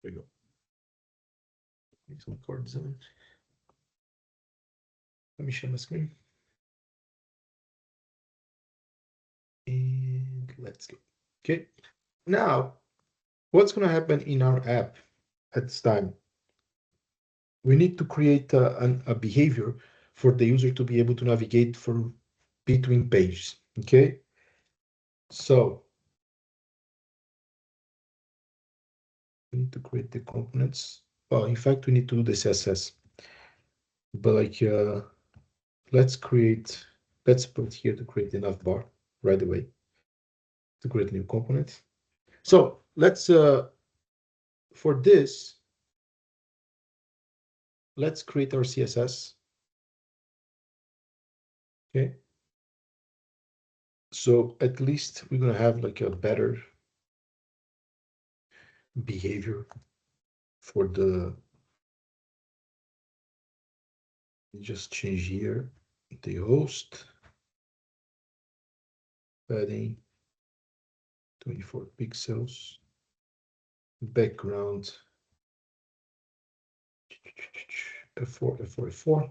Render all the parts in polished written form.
There we go. Make some cards on it. Let me share my screen. And let's go. Okay. Now, what's going to happen in our app at this time? We need to create a behavior for the user to be able to navigate between pages. Okay. So we need to create the components. Well, in fact, we need to do the CSS. But like, let's put here to create the nav bar right away to create a new component. So let's, for this, let's create our CSS. Okay. So at least we're going to have like a better behavior for the, just change here the host, padding 24 pixels, background F4, F4, F4.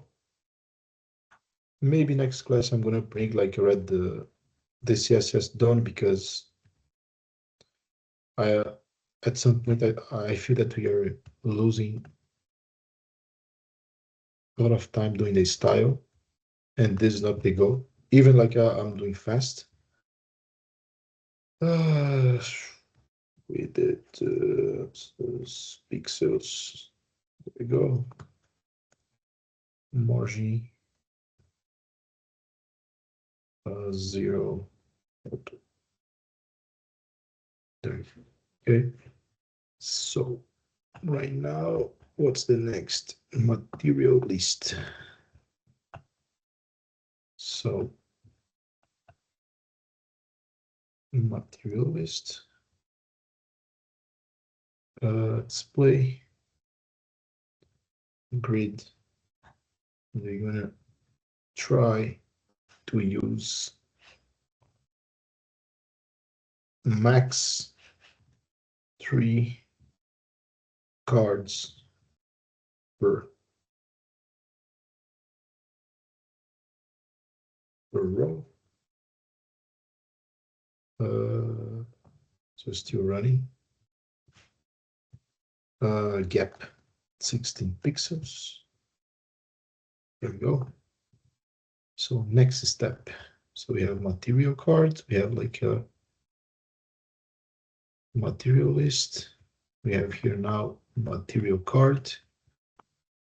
Maybe next class I'm gonna bring like the CSS done, because I at some point I feel that we are losing a lot of time doing the style, and this is not the goal. Even like I'm doing fast. We did pixels. There we go. Margin 0. There. Okay. So right now, what's the next? Material list. So material list. Display grid. We're gonna try to use max 3 cards per row. So still running. Gap 16 pixels. There we go. So next step. So we have material cards. We have like a material list. We have here now material card.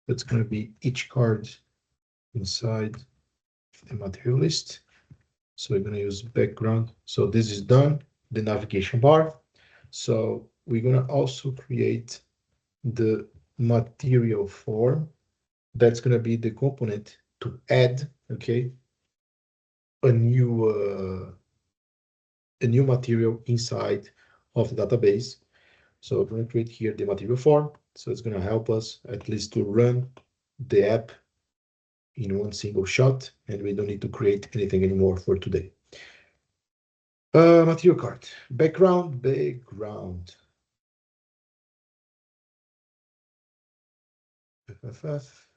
That's going to be each card inside the material list. So we're going to use background. So this is done, the navigation bar. So we're going to also create the material form. That's going to be the component to add, okay, a new material inside of the database. So we're going to create here the material form. So it's going to help us at least to run the app in one single shot, and we don't need to create anything anymore for today. Material card, background. FFF.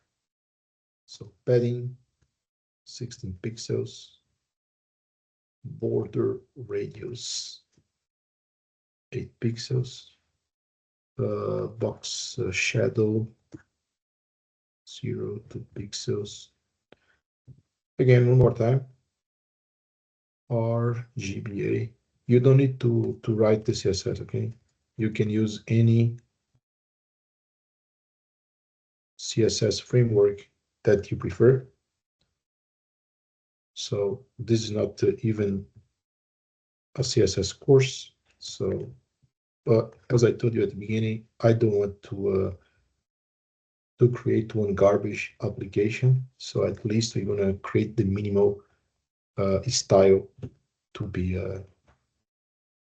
So padding, 16 pixels. Border radius, 8 pixels. Box shadow, 0 2 pixels. Again, one more time. RGBA. You don't need to write the CSS, okay? You can use any CSS framework that you prefer. So this is not even a CSS course. So, but as I told you at the beginning, I don't want to create one garbage application. So at least we're gonna create the minimal style to be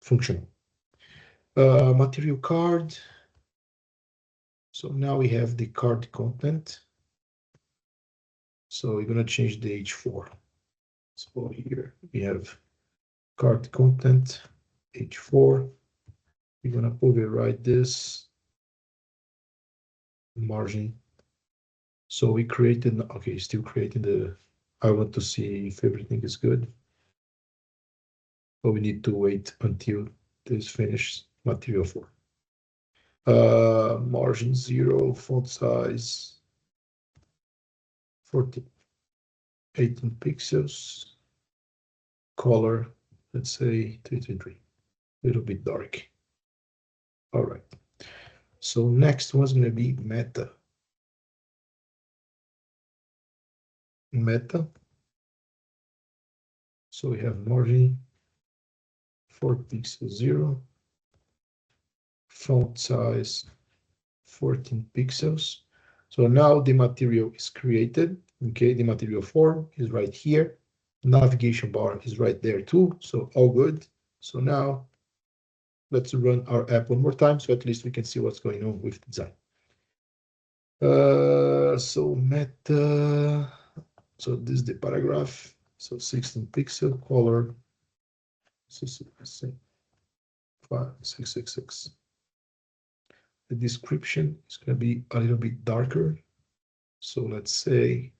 functional. Material card. So now we have the card content. So we're gonna change the H4. So here we have card content H4. We're gonna override this margin. So we created, okay, still creating the, I want to see if everything is good. But we need to wait until this finished material 4. Margin 0, font size 14, 18 pixels, color, let's say 333, a little bit dark. All right. So next one's going to be meta. Meta. So we have margin 4 pixels 0, font size 14 pixels. So now the material is created. Okay, the material form is right here. Navigation bar is right there too. So all good. So now let's run our app one more time, so at least we can see what's going on with design. So meta. So this is the paragraph. So 16 pixel color. So 5666. The description is going to be a little bit darker. So let's say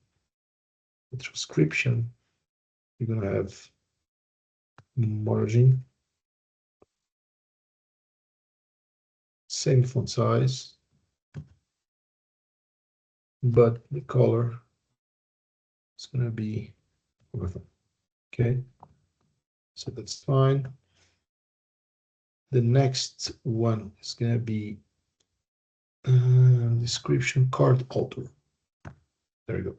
the transcription, you're going to have margin, same font size, but the color is going to be okay. So that's fine. The next one is going to be description card author. There you go.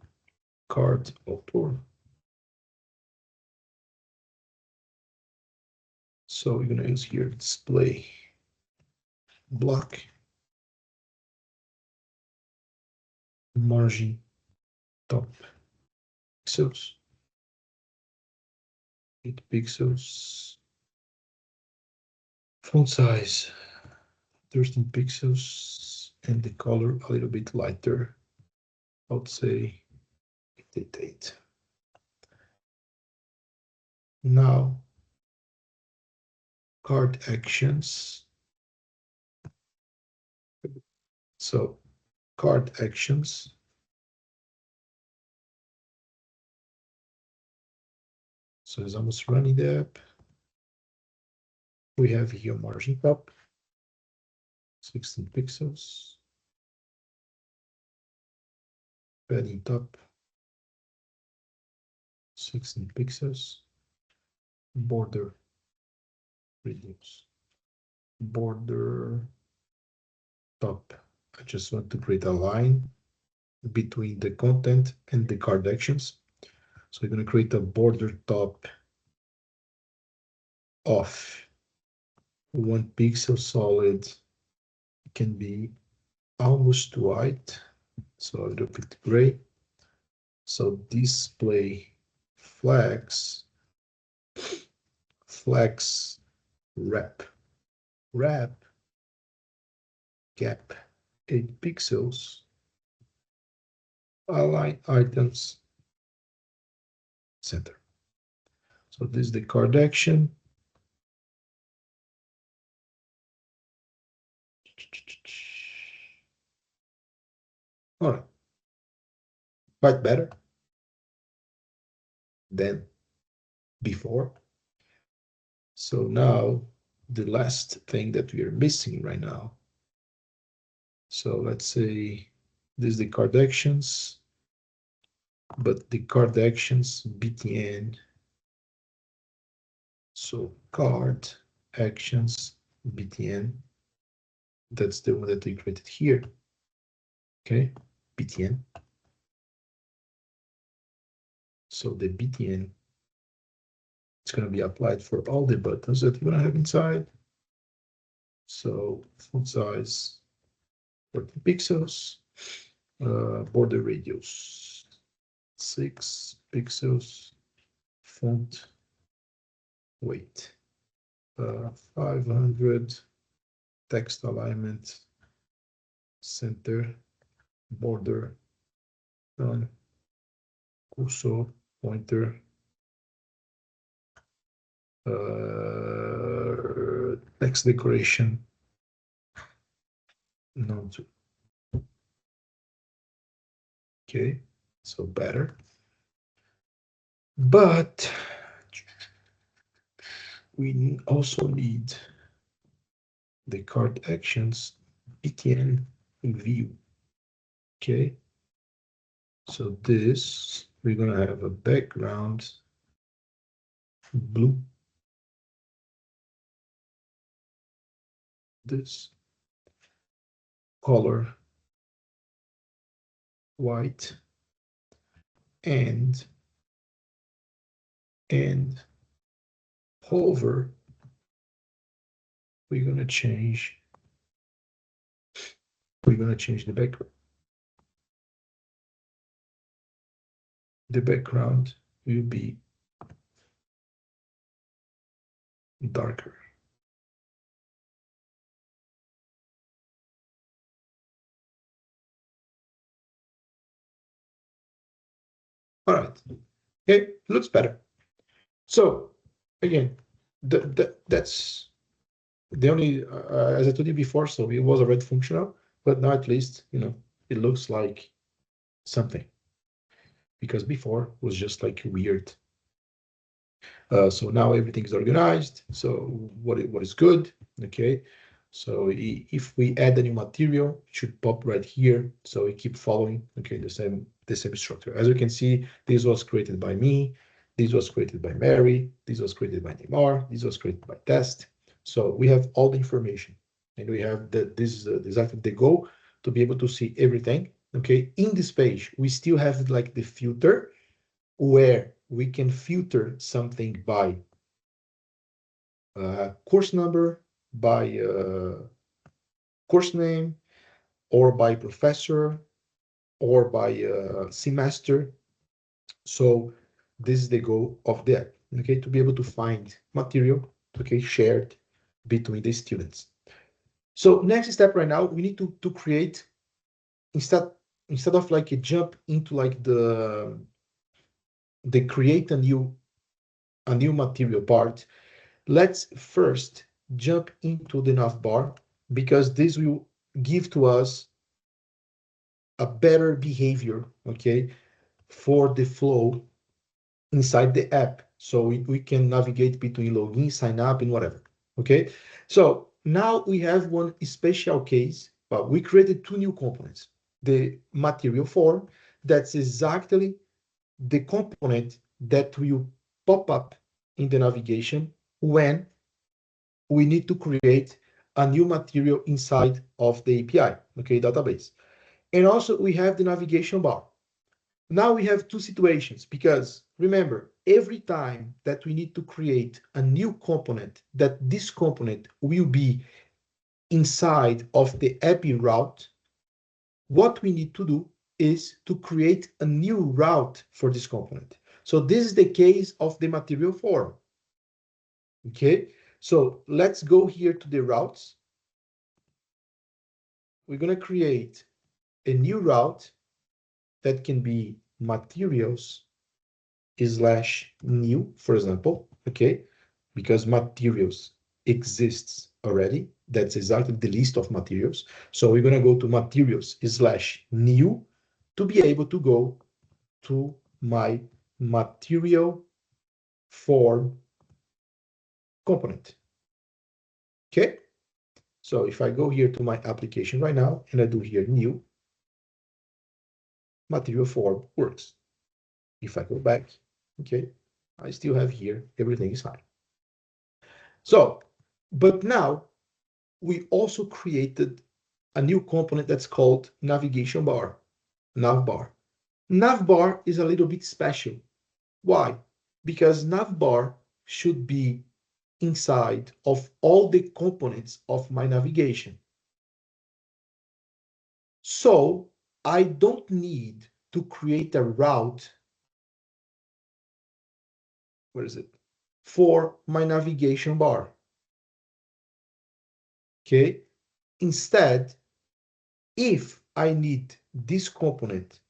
Card author. So we're going to use here display block, margin top pixels, 8 pixels, font size 13 pixels, and the color a little bit lighter. I would say 888. Now, card actions. So, card actions. So it's almost running the app. We have here margin top, 16 pixels. Padding top, 16 pixels. Border reduce. Border top. I just want to create a line between the content and the card actions. So we're going to create a border top of 1 pixel solid. It can be almost white, so a little bit gray. So display flags wrap gap 8 pixels, align items center. So this is the card action. All right, quite better than before. So now the last thing that we are missing right now. So let's say this is the card actions, but the card actions btn. So card actions btn. That's the one that we created here. Okay, btn. So the btn, it's going to be applied for all the buttons that you're going to have inside. So font size 14 pixels, border radius 6 pixels, font weight 500, text alignment center, border none, cursor pointer, text decoration none. Okay, so better. But we also need the card actions btn view. Okay, so this, we're gonna have a background blue, this color white, and hover, we're gonna change the background. The background will be darker. All right, okay, looks better. So again, that's the only, as I told you before, so it was already functional, but now at least, you know, it looks like something, because before it was just like weird. So now everything is organized. So what is good, okay? So if we add a new material, it should pop right here. So we keep following, okay, the same structure. As you can see, this was created by me. This was created by Mary. This was created by Neymar. This was created by Test. So we have all the information, and we have this exactly the goal to be able to see everything. Okay, in this page, we still have like the filter, where we can filter something by course number, by course name, or by professor, or by semester. So this is the goal of the app, okay, to be able to find material, okay, shared between the students. So next step right now, we need to create, instead of like a jump into like the create a new material part, let's first jump into the navbar, because this will give to us a better behavior, okay, for the flow inside the app. So we can navigate between login, sign up, and whatever, okay? So now we have one special case. Well, we created two new components. The material form, that's exactly the component that will pop up in the navigation when we need to create a new material inside of the API, okay, database. And also we have the navigation bar. Now we have two situations, because remember, every time that we need to create a new component, that this component will be inside of the API route, what we need to do is to create a new route for this component. So this is the case of the material form. Okay, so let's go here to the routes. We're going to create a new route that can be materials / new, for example, okay, because materials exists already. That's exactly the list of materials. So we're going to go to materials / new to be able to go to my material form component. Okay, so if I go here to my application right now and I do here new, material form works. If I go back, okay, I still have here, everything is fine. So, but now we also created a new component that's called navigation bar, navbar. Navbar is a little bit special. Why? Because navbar should be inside of all the components of my navigation. So I don't need to create a route, where is it, for my navigation bar. Okay, instead, if I need this component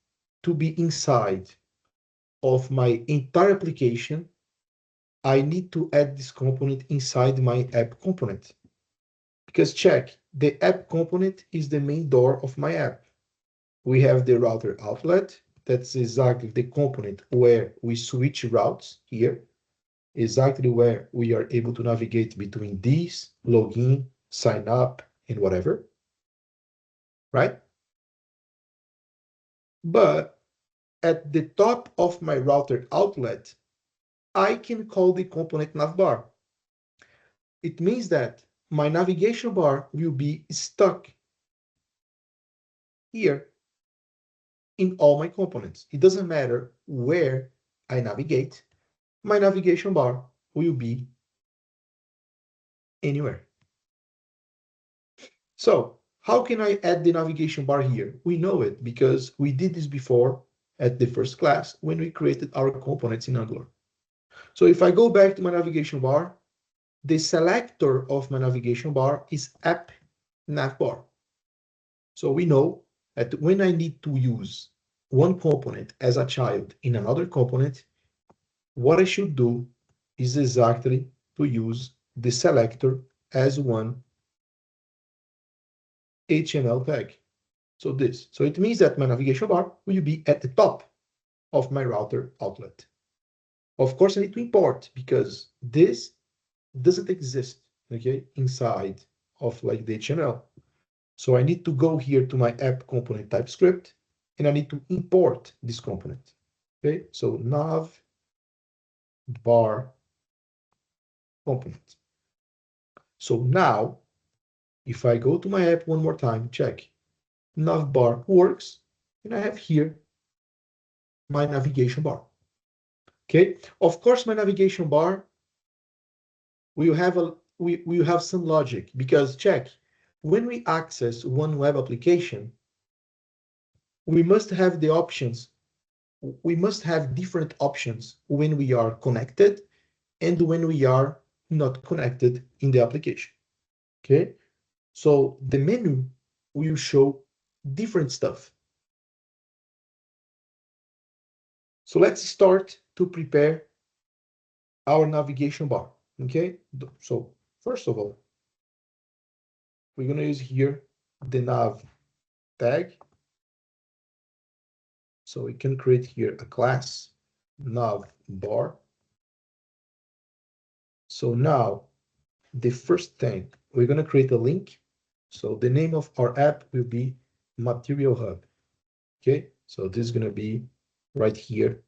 to be inside of my entire application, I need to add this component inside my app component. Because check, the app component is the main door of my app. We have the router outlet, that's exactly the component where we switch routes here, exactly where we are able to navigate between these, login, sign up, and whatever, right? But at the top of my router outlet, I can call the component navbar. It means that my navigation bar will be stuck here in all my components. It doesn't matter where I navigate, my navigation bar will be anywhere. So how can I add the navigation bar here? We know it because we did this before at the first class when we created our components in Angular. So if I go back to my navigation bar, the selector of my navigation bar is app navbar. So we know that when I need to use one component as a child in another component, what I should do is exactly to use the selector as one HTML tag. So this. So it means that my navigation bar will be at the top of my router outlet. Of course, I need to import because this doesn't exist, okay, inside of like the HTML. So I need to go here to my app component TypeScript, and I need to import this component. Okay, so nav bar component. So now, if I go to my app one more time, check, navbar works, and I have here my navigation bar. Okay, of course, my navigation bar will have some logic because check, when we access one web application, we must have the options. We must have different options when we are connected and when we are not connected in the application. Okay, so the menu will show different stuff. So let's start to prepare our navigation bar. Okay, so first of all, we're going to use here the nav tag. So we can create here a class nav bar. So now the first thing, we're going to create a link. So the name of our app will be Material Hub. Okay, so this is going to be right here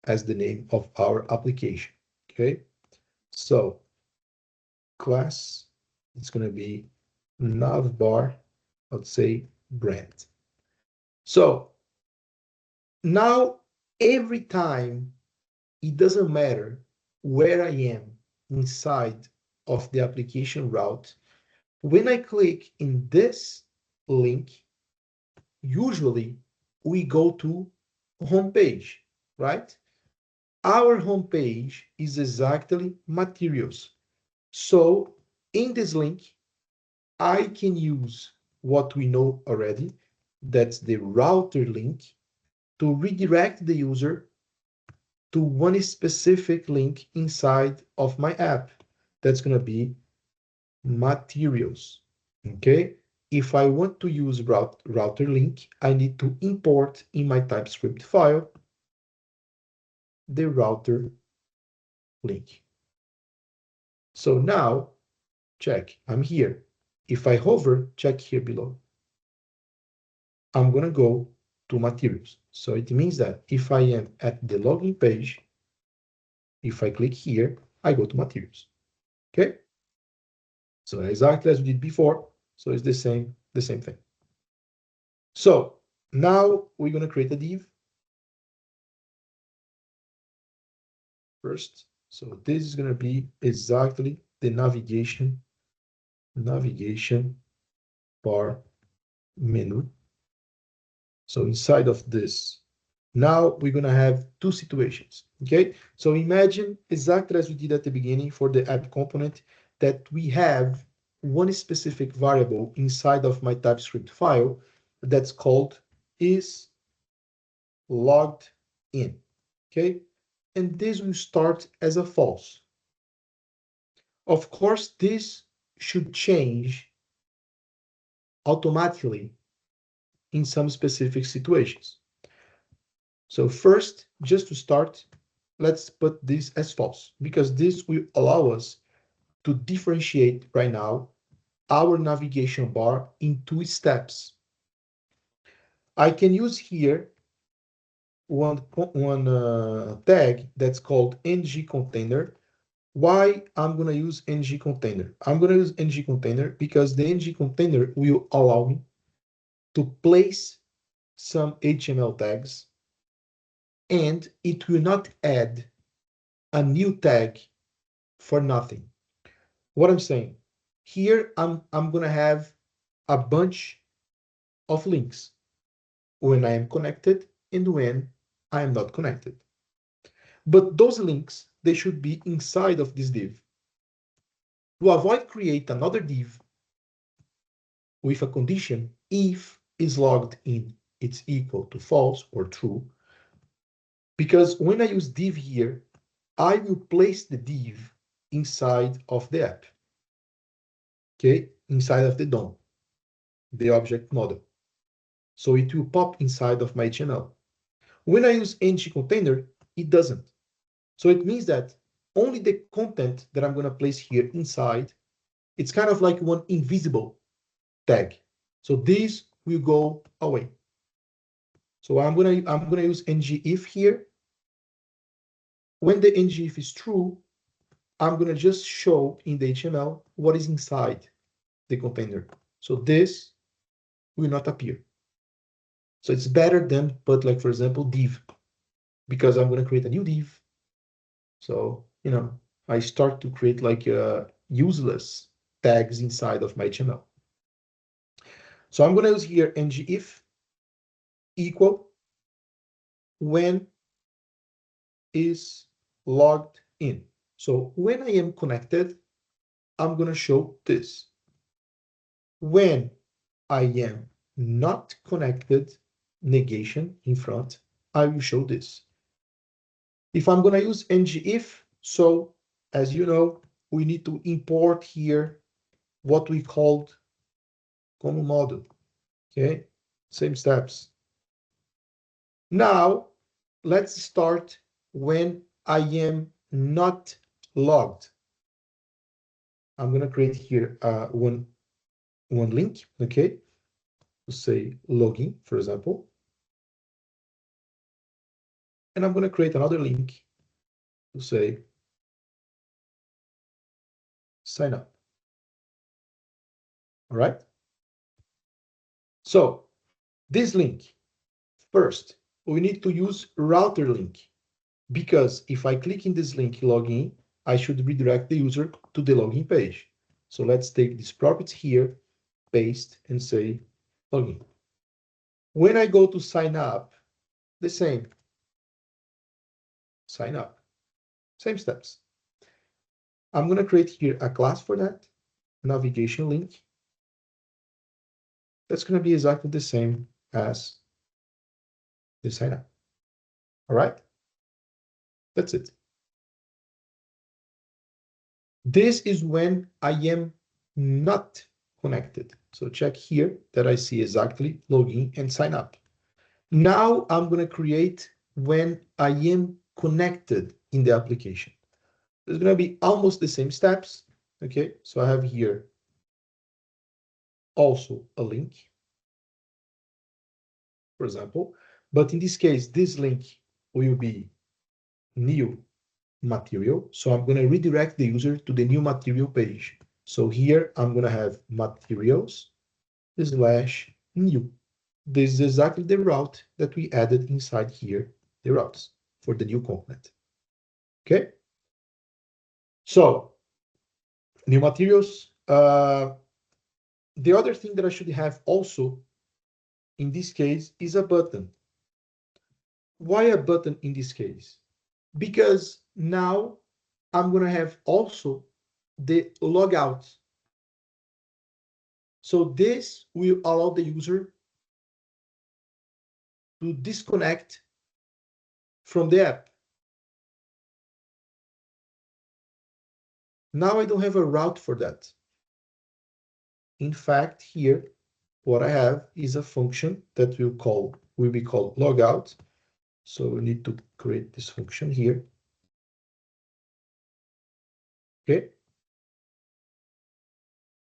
as the name of our application. Okay, so class, it's going to be navbar, let's say brand. So now every time, it doesn't matter where I am inside of the application route, when I click in this link, usually we go to home page, right? Our home page is exactly materials. So in this link, I can use what we know already, that's the router link, to redirect the user to one specific link inside of my app. That's going to be materials. Okay, if I want to use routerLink, I need to import in my TypeScript file the router link. So now, check, I'm here. If I hover, check here below, I'm going to go to materials. So it means that if I am at the login page, if I click here, I go to materials. Okay, so exactly as we did before. So it's the same thing. So now we're going to create a div first. So this is going to be exactly the navigation bar menu. So inside of this, now we're going to have two situations. Okay, so imagine exactly as we did at the beginning for the app component, that we have one specific variable inside of my TypeScript file that's called is logged in. Okay, and this will start as a false. Of course, this should change automatically in some specific situations. So first, just to start, let's put this as false, because this will allow us to differentiate right now our navigation bar in two steps. I can use here one tag that's called ngContainer. Why I'm going to use ngContainer? I'm going to use ngContainer because the ngContainer will allow me to place some HTML tags, and it will not add a new tag for nothing. What I'm saying, here I'm going to have a bunch of links when I am connected and when I am not connected. But those links, they should be inside of this div. To avoid create another div with a condition, if is logged in, it's equal to false or true. Because when I use div here, I will place the div inside of the app. Okay, inside of the DOM, the object model. So it will pop inside of my HTML. When I use ngContainer, it doesn't. So it means that only the content that I'm going to place here inside, it's kind of like one invisible tag. So this will go away. So I'm gonna use ngIf here. When the ngIf is true, I'm gonna just show in the HTML what is inside the container. So this will not appear. So it's better than put, like, for example, div, because I'm gonna create a new div. So, you know, I start to create like useless tags inside of my HTML. So I'm gonna use here ngIf equal when is logged in. So when I am connected, I'm going to show this. When I am not connected, negation in front, I will show this. If I'm going to use ngIf, so as you know, we need to import here what we called common model. Okay, same steps. Now, let's start when I am not logged. I'm going to create here one link, okay? To say login, for example. And I'm going to create another link to say sign up. All right? So this link, first, we need to use routerLink, because if I click in this link login, I should redirect the user to the login page. So let's take this property here, paste, and say login. When I go to sign up, the same. Sign up. Same steps. I'm going to create here a class for that, navigation link. That's going to be exactly the same as the sign up. All right? That's it. This is when I am not connected. So check here that I see exactly login and sign up. Now I'm going to create when I am connected in the application. There's going to be almost the same steps. Okay, so I have here also a link, for example, but in this case, this link will be new material. So I'm going to redirect the user to the new material page. So here I'm going to have materials / new. This is exactly the route that we added inside here, the routes for the new component. Okay. So new materials. The other thing that I should have also in this case is a button. Why a button in this case? Because now I'm going to have also the logout. So this will allow the user to disconnect from the app. Now I don't have a route for that. In fact, here, what I have is a function that will be called logout. So we need to create this function here. Okay.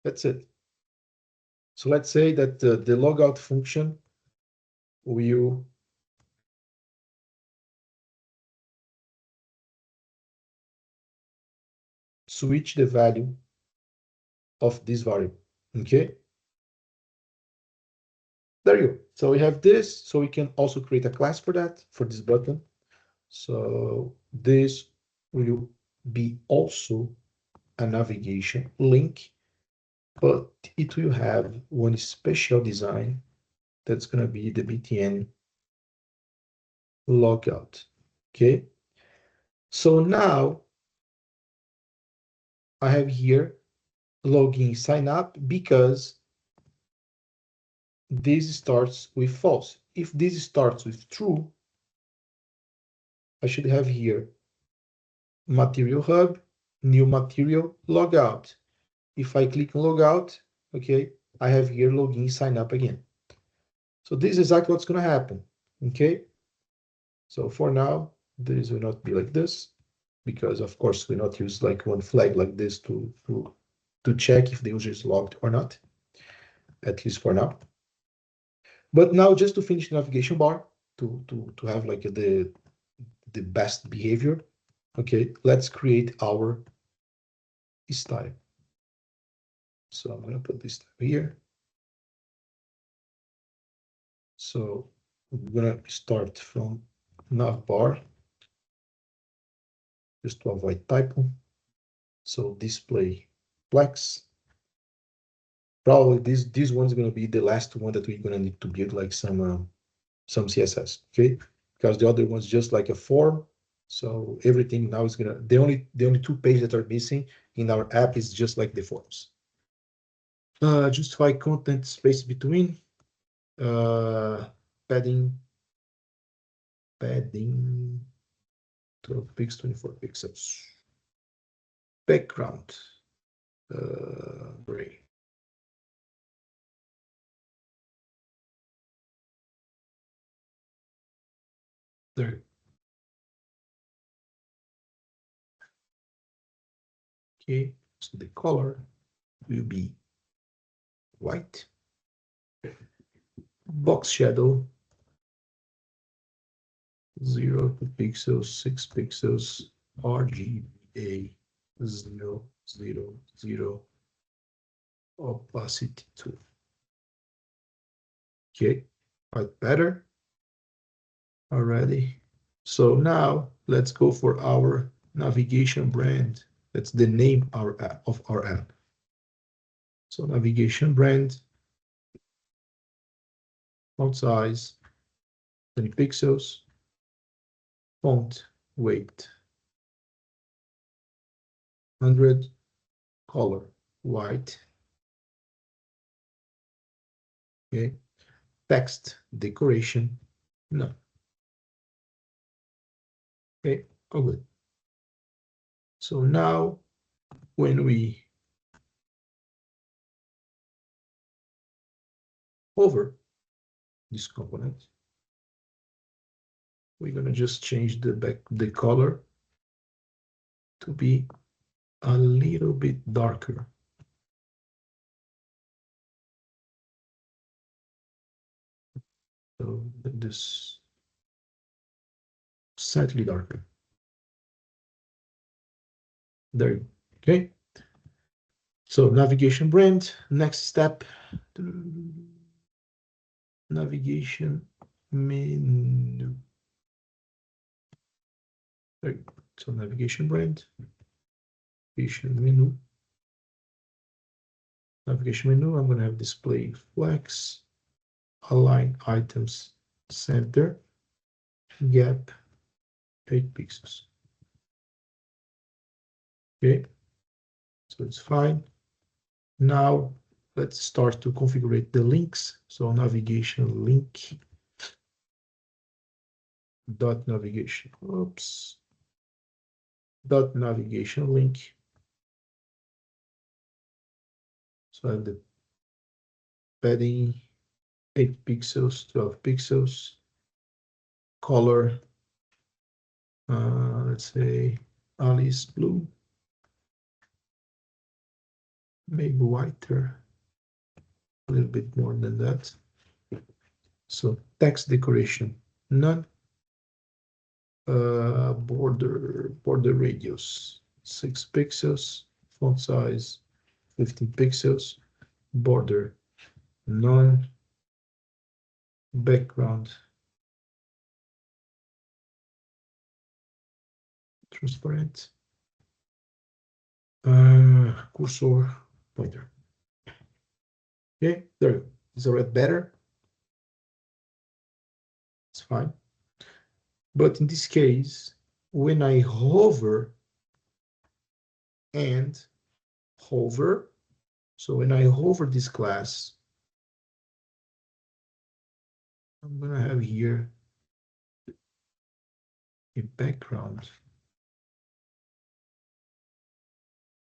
That's it. So let's say that the logout function will switch the value of this variable. Okay. There you go. So we have this. So we can also create a class for that, for this button. So this will be also a navigation link, but it will have one special design that's going to be the btn logout. Okay. So now I have here login sign up because this starts with false. If this starts with true, I should have here material hub, new material, logout. If I click on logout, okay, I have here login sign up again. So this is exactly what's going to happen. Okay. So for now, this will not be like this because of course we not use like one flag like this to check if the user is logged or not, at least for now. But now just to finish the navigation bar, to have like the best behavior, okay, let's create our style. So I'm going to put this here. So we're going to start from nav bar, just to avoid typo. So display flex. Probably this one's going to be the last one that we're going to need to build like some CSS, okay? Because the other one's just like a form. So everything now is gonna the only two pages that are missing in our app is just like the forms. Justify content space between. Padding 12 pixels, 24 pixels. Background gray. There. Okay, so the color will be white. Box shadow 0 pixels, 6 pixels, RGBA 0, 0, 0, opacity 2. Okay, quite better already. So now let's go for our navigation brand. That's the name of our app. So navigation brand, font size 20 pixels, font weight 100, color white. Okay, text decoration no. Okay, all good. So now when we hover this component, we're gonna just change the color to be a little bit darker. So this slightly darker. There you go. Okay. So navigation brand, next step, navigation menu. There you go. So navigation brand, navigation menu. Navigation menu, I'm going to have display flex, align items center, gap 8 pixels. Okay, so it's fine. Now let's start to configure the links. So navigation link dot navigation. Oops. Dot navigation link. So I have the padding 8 pixels, 12 pixels, color, let's say Alice blue, maybe whiter, a little bit more than that. So text decoration, none. Border radius, 6 pixels, font size, 15 pixels, border, none, background, transparent, cursor, pointer. Okay, there you go. Is already better. It's fine. But in this case, when I hover and hover, so when I hover this class, I'm gonna have here a background.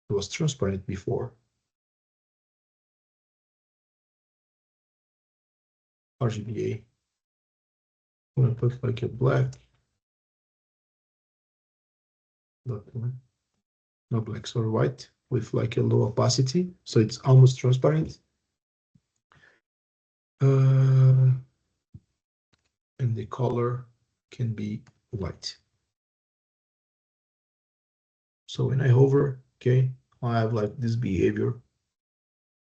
It was transparent before. RGBA. I'm gonna put like a black. No blacks or white with like a low opacity, so it's almost transparent. And the color can be white. So when I hover, okay, I have like this behavior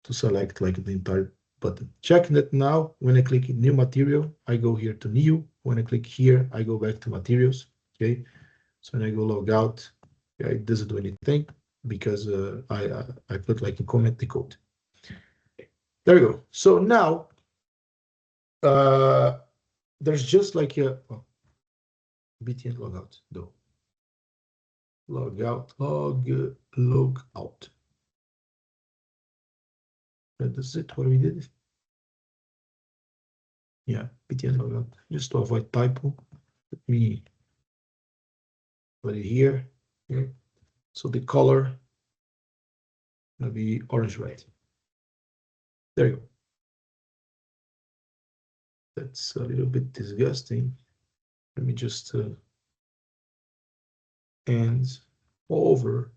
to select like the entire button. Check that now, when I click new material, I go here to new. When I click here, I go back to materials, okay? So when I go log out, yeah, it doesn't do anything because I put like a comment the code. There we go. So now there's just like a btn logout though. Logout, log out. That's it, what we did. Yeah, btn logout, just to avoid typo. Let me put it here. Okay. So the color gonna be orange red. There you go. That's a little bit disgusting. Let me just and over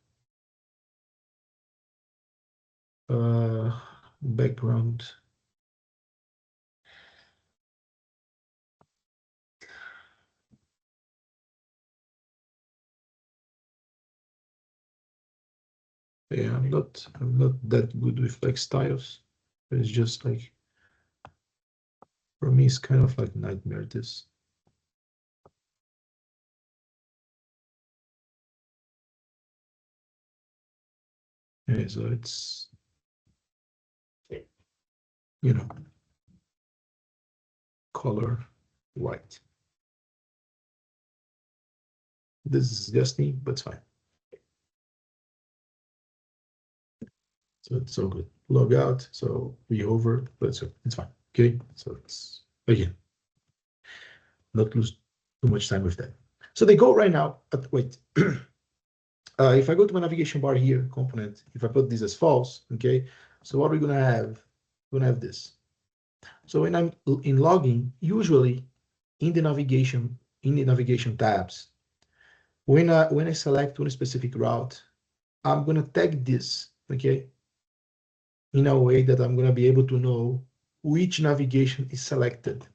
background. Yeah, I'm not that good with like styles. It's just like, for me, it's kind of like nightmare this. Yeah, so it's, you know, color white. This is disgusting, but it's fine. So it's so good. Log out, so we over, but it's fine. Okay, so it's again, not lose too much time with that. So they go right now. Wait, if I go to my navigation bar here, component, if I put this as false, okay. So what we're gonna have? We're gonna have this. So when I'm in logging, usually in the navigation tabs, when I select one specific route, I'm gonna tag this, okay, in a way that I'm gonna be able to know which navigation is selected.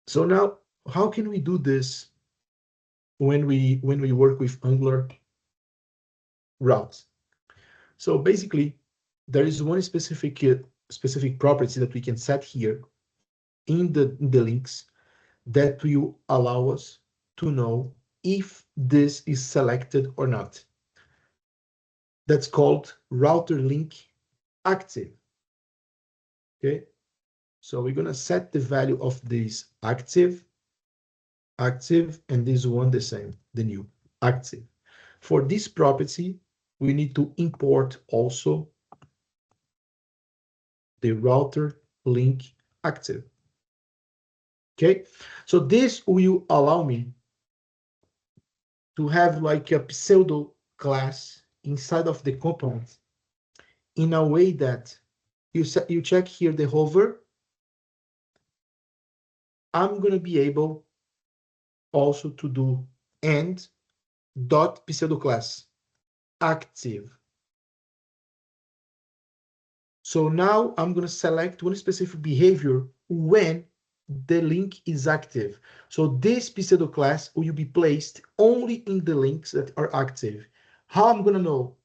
So now, how can we do this when we work with Angular routes? So basically, there is one specific property that we can set here in the links that will allow us to know if this is selected or not. That's called routerLinkActive. Okay, so we're gonna set the value of this active, and this one the same, the new active. For this property, we need to import also the routerLinkActive. Okay, so this will allow me to have like a pseudo class inside of the component in a way that you check here the hover. I'm going to be able also to do and dot pseudo class active. So now I'm going to select one specific behavior when the link is active. So this pseudo class will be placed only in the links that are active. How I'm going to know?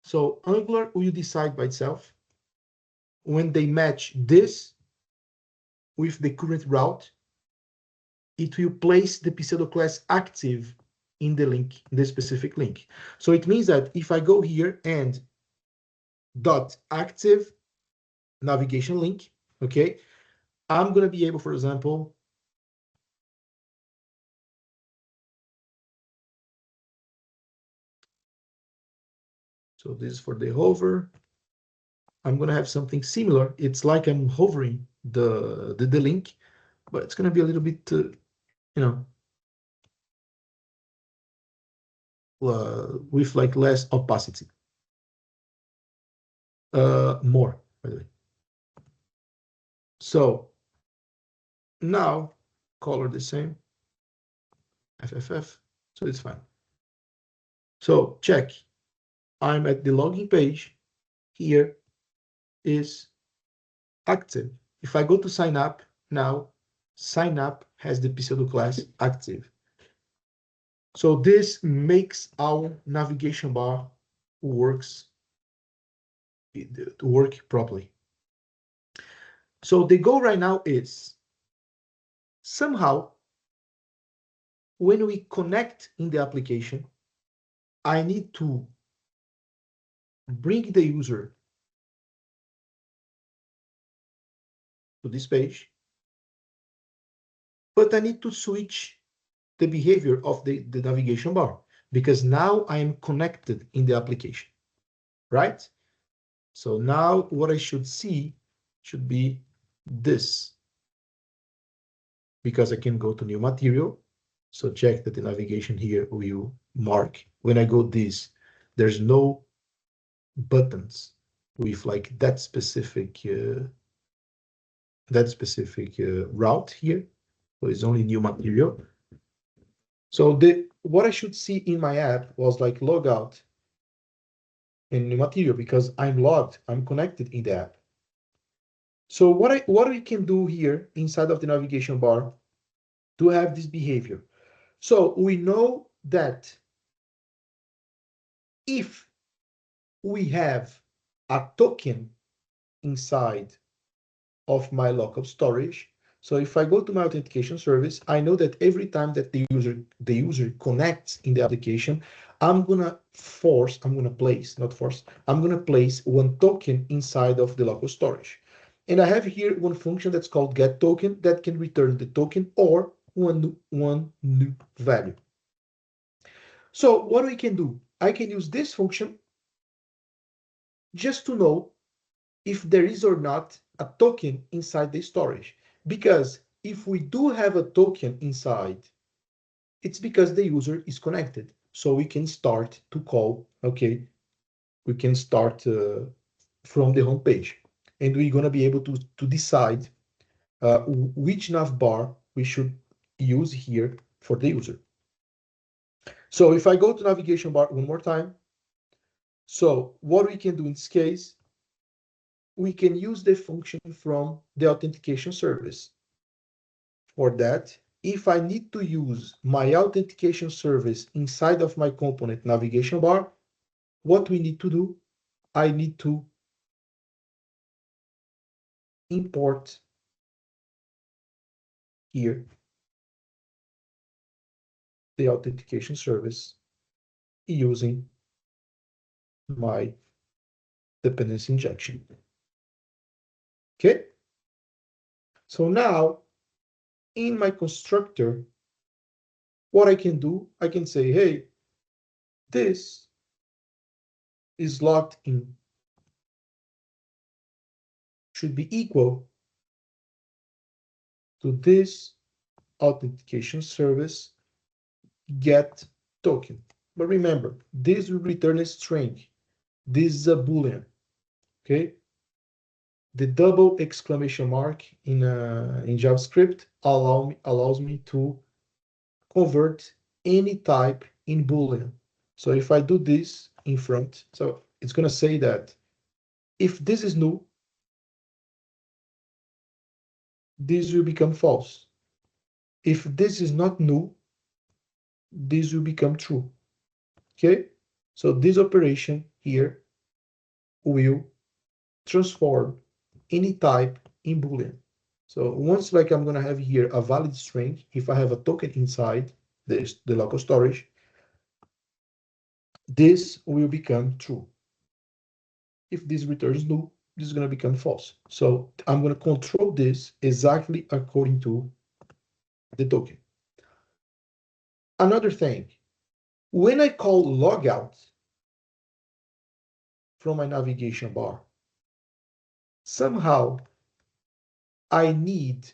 So Angular will decide by itself when they match this with the current route, it will place the pseudo class active in the link, in the specific link. So it means that if I go here and dot active navigation link, okay, I'm going to be able, for example, so this is for the hover. I'm going to have something similar. It's like I'm hovering the link, but it's going to be a little bit, with like less opacity. More, by the way. So now color the same, FFF, so it's fine. So check, I'm at the login page. Here is active. If I go to sign up now, sign up has the pseudo class active. So this makes our navigation bar work properly. So the goal right now is somehow when we connect in the application, I need to bring the user to this page, but I need to switch the behavior of the navigation bar because now I am connected in the application, right? So now what I should see should be this, because I can go to new material. So check that the navigation here will mark. When I go this, there's no buttons with like that specific route here. So it's only new material. So what I should see in my app was like logout and new material because I'm logged, I'm connected in the app. So what we can do here inside of the navigation bar to have this behavior. So we know that if we have a token inside of my local storage, so if I go to my authentication service, I know that every time that the user connects in the application, I'm gonna place one token inside of the local storage. And I have here one function that's called get token that can return the token or one new value. So what we can do, I can use this function just to know if there is or not a token inside the storage. Because if we do have a token inside, it's because the user is connected. So we can start to call, okay, we can start from the home page. And we're going to be able to decide which nav bar we should use here for the user. So if I go to navigation bar one more time, so what we can do in this case, we can use the function from the authentication service. For that, if I need to use my authentication service inside of my component navigation bar, what we need to do, I need to import here the authentication service using my dependency injection. Okay. So now in my constructor, what I can do, I can say, hey, this is logged in, should be equal to this authentication service get token. But remember, this will return a string. This is a Boolean, okay? The double exclamation mark in JavaScript allows me to convert any type in Boolean. So if I do this in front, so it's going to say that if this is null, this will become false. If this is not null, this will become true. Okay? So this operation here will transform any type in Boolean. So once like I'm going to have here a valid string, if I have a token inside the local storage, this will become true. If this returns null, this is going to become false. So I'm going to control this exactly according to the token. Another thing, when I call logout from my navigation bar, somehow I need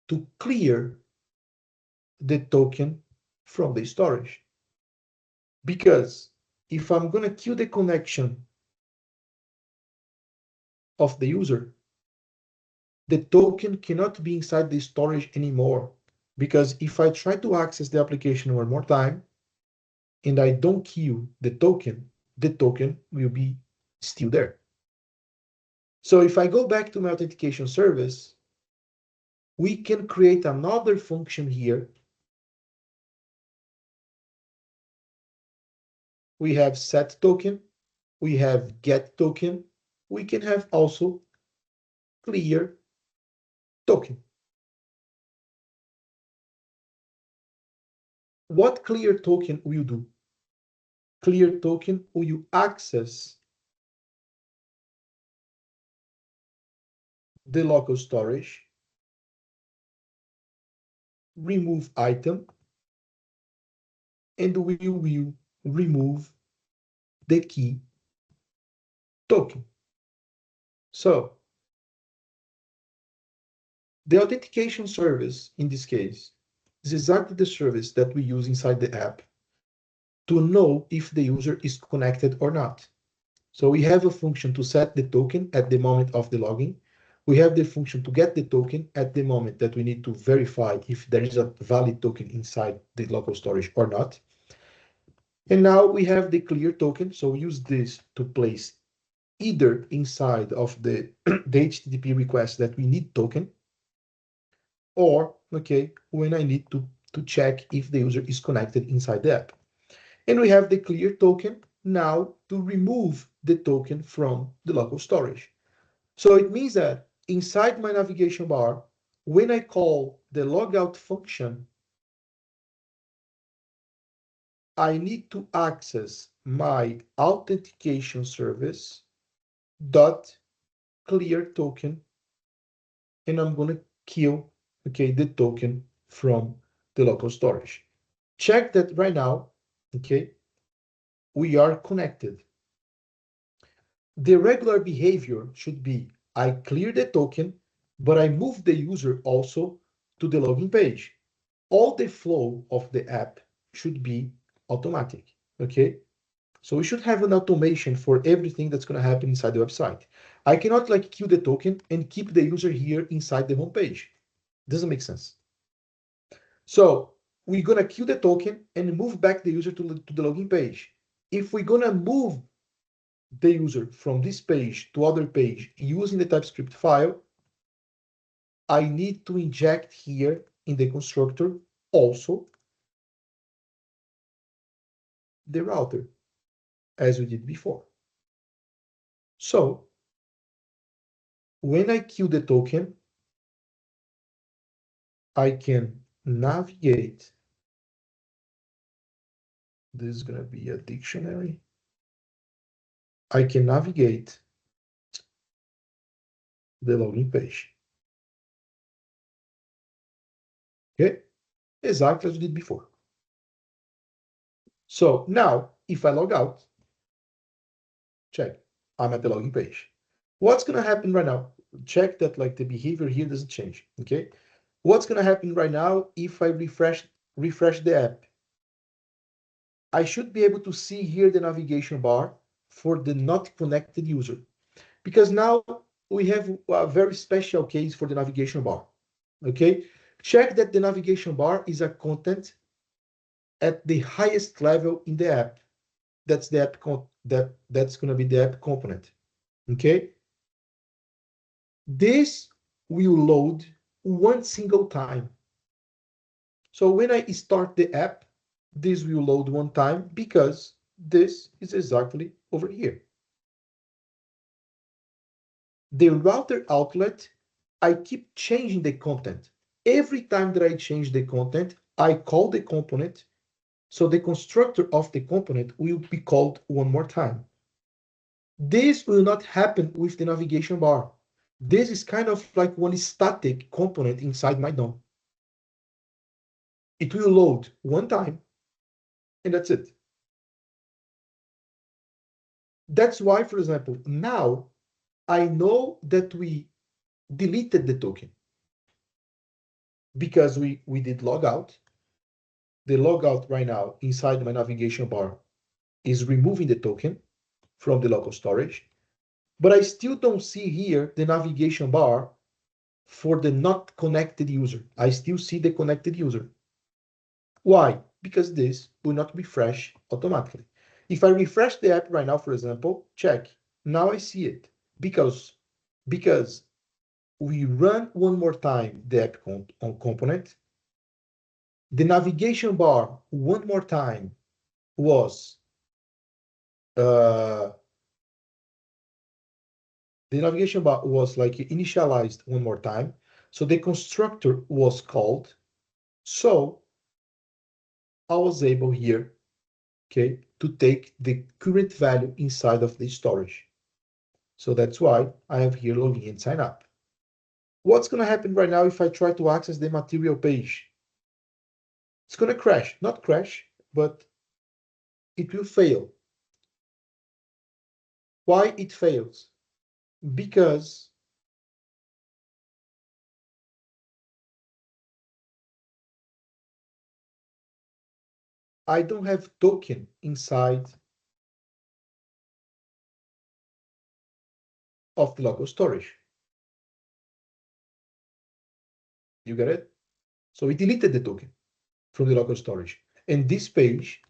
to clear the token from the storage. Because if I'm going to kill the connection of the user, the token cannot be inside the storage anymore. Because if I try to access the application one more time, and I don't kill the token will be still there. So if I go back to my authentication service, we can create another function here. We have set token, we have get token, we can have also clear token. What clear token will do? Clear token will access the local storage, remove item, and we will remove the key token. So the authentication service in this case is exactly the service that we use inside the app to know if the user is connected or not. So we have a function to set the token at the moment of the login. We have the function to get the token at the moment that we need to verify if there is a valid token inside the local storage or not. And now we have the clear token. So we use this to place either inside of the HTTP request that we need token, or okay, when I need to check if the user is connected inside the app. And we have the clear token now to remove the token from the local storage. So it means that inside my navigation bar, when I call the logout function, I need to access my authentication service dot clear token, and I'm going to kill, okay, the token from the local storage. Check that right now, okay, we are connected. The regular behavior should be I clear the token, but I move the user also to the login page. All the flow of the app should be automatic, okay? So we should have an automation for everything that's going to happen inside the website. I cannot like kill the token and keep the user here inside the home page. Doesn't make sense. So we're going to kill the token and move back the user to the login page. If we're going to move the user from this page to other page using the TypeScript file, I need to inject here in the constructor also the router, as we did before. So when I kill the token, I can navigate. This is going to be a dictionary. I can navigate the login page. Okay, exactly as we did before. So now, if I log out, check, I'm at the login page. What's going to happen right now? Check that like the behavior here doesn't change. Okay, what's going to happen right now if I refresh the app? I should be able to see here the navigation bar for the not connected user, because now we have a very special case for the navigation bar. Okay, Check that the navigation bar is a content at the highest level in the app. That's the app that's going to be the app component. Okay. This will load one single time. So when I start the app, this will load one time because this is exactly over here. The router outlet, I keep changing the content. Every time that I change the content, I call the component. So the constructor of the component will be called one more time. This will not happen with the navigation bar. This is kind of like one static component inside my DOM. It will load one time, and that's it. That's why, for example, now I know that we deleted the token because we did logout. The logout right now inside my navigation bar is removing the token from the local storage, but I still don't see here the navigation bar for the not connected user. I still see the connected user. Why? Because this will not refresh automatically. If I refresh the app right now, for example, check. Now I see it because we run one more time the app component. The navigation bar one more time was the navigation bar was like initialized one more time. So the constructor was called. So I was able here, okay, to take the current value inside of the storage. So that's why I have here login and sign up. What's going to happen right now if I try to access the material page? It's going to crash, not crash, but it will fail. Why it fails? Because I don't have token inside of the local storage. You get it? So we deleted the token from the local storage. And this page,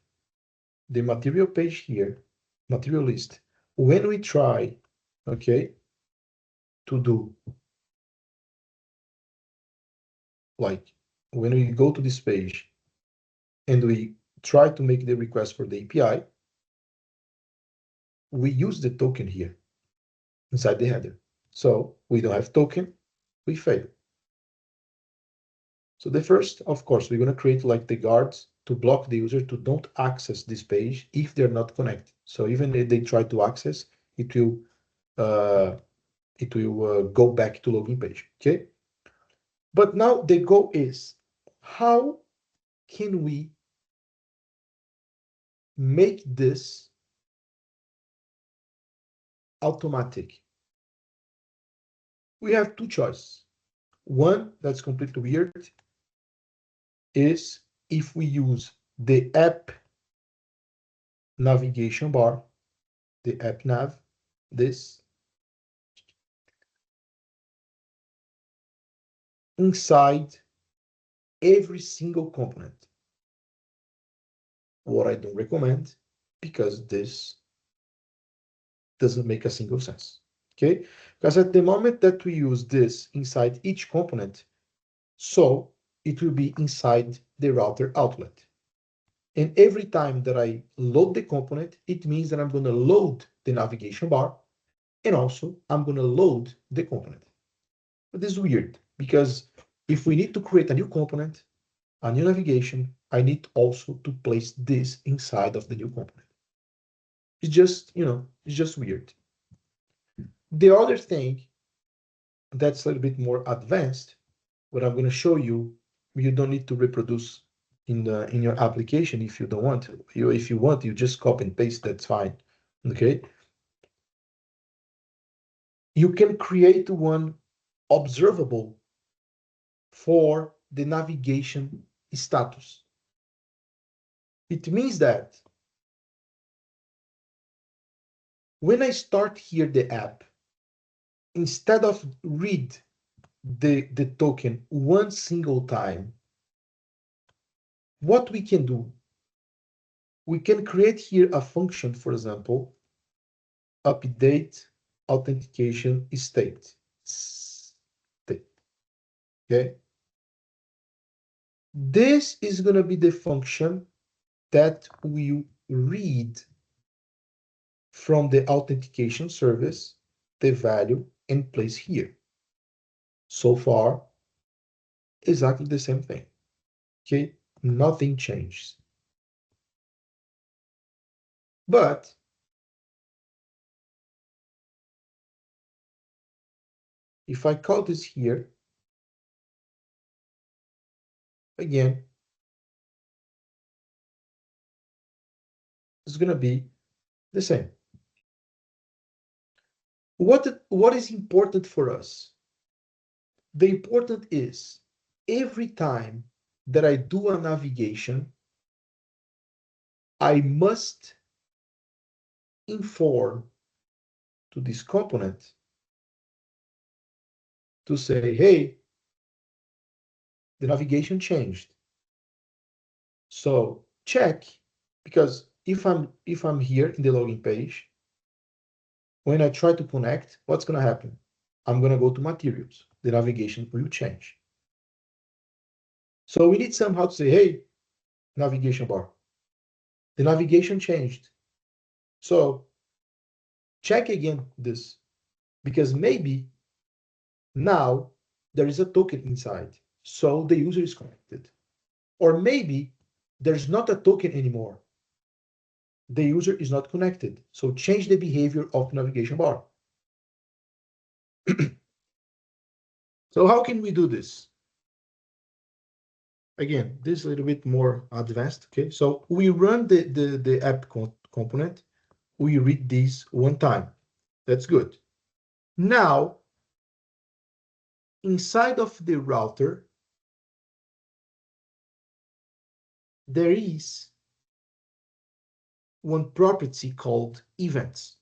the material page here, material list, when we try, okay, to do like when we go to this page and we try to make the request for the API, we use the token here inside the header. So we don't have token, we fail. So the first, of course, we're going to create like the guards to block the user to don't access this page if they're not connected. So even if they try to access, it will go back to login page. Okay. But now the goal is how can we make this automatic? We have two choices. One that's completely weird is if we use the app navigation bar, the app nav, this inside every single component. What I don't recommend because this doesn't make a single sense. Okay, because at the moment that we use this inside each component, so it will be inside the router outlet. And every time that I load the component, it means that I'm going to load the navigation bar and also I'm going to load the component. But this is weird because if we need to create a new component, a new navigation, I need also to place this inside of the new component. It's just, it's just weird. The other thing that's a little bit more advanced, what I'm going to show you, you don't need to reproduce in your application if you don't want to. If you want, you just copy and paste, that's fine. Okay. You can create one observable for the navigation status. It means that when I start here the app, instead of read the token one single time, what we can do, we can create here a function, for example, update authentication state. Okay. This is going to be the function that will read from the authentication service the value and place here. So far, exactly the same thing. Okay, nothing changes. But if I call this here, again, it's going to be the same. What is important for us? The important is every time that I do a navigation, I must inform to this component to say, hey, the navigation changed. So check, because if I'm here in the login page, when I try to connect, what's going to happen? I'm going to go to materials. The navigation will change. So we need somehow to say, hey, navigation bar. The navigation changed. So check again this, because maybe now there is a token inside. So the user is connected. Or maybe there's not a token anymore. The user is not connected. So change the behavior of the navigation bar. So how can we do this? Again, this is a little bit more advanced. Okay, so we run the app component. We read this one time. That's good. Now, inside of the router, there is one property called events.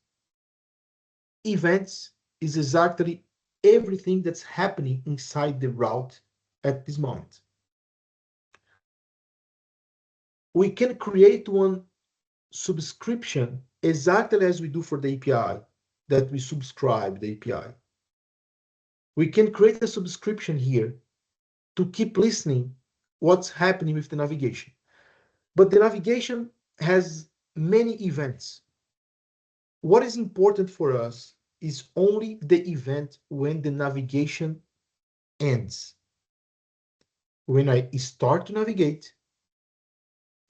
Events is exactly everything that's happening inside the route at this moment. We can create one subscription exactly as we do for the API, that we subscribe the API. We can create a subscription here to keep listening what's happening with the navigation. But the navigation has many events. What is important for us is only the event when the navigation ends. When I start to navigate,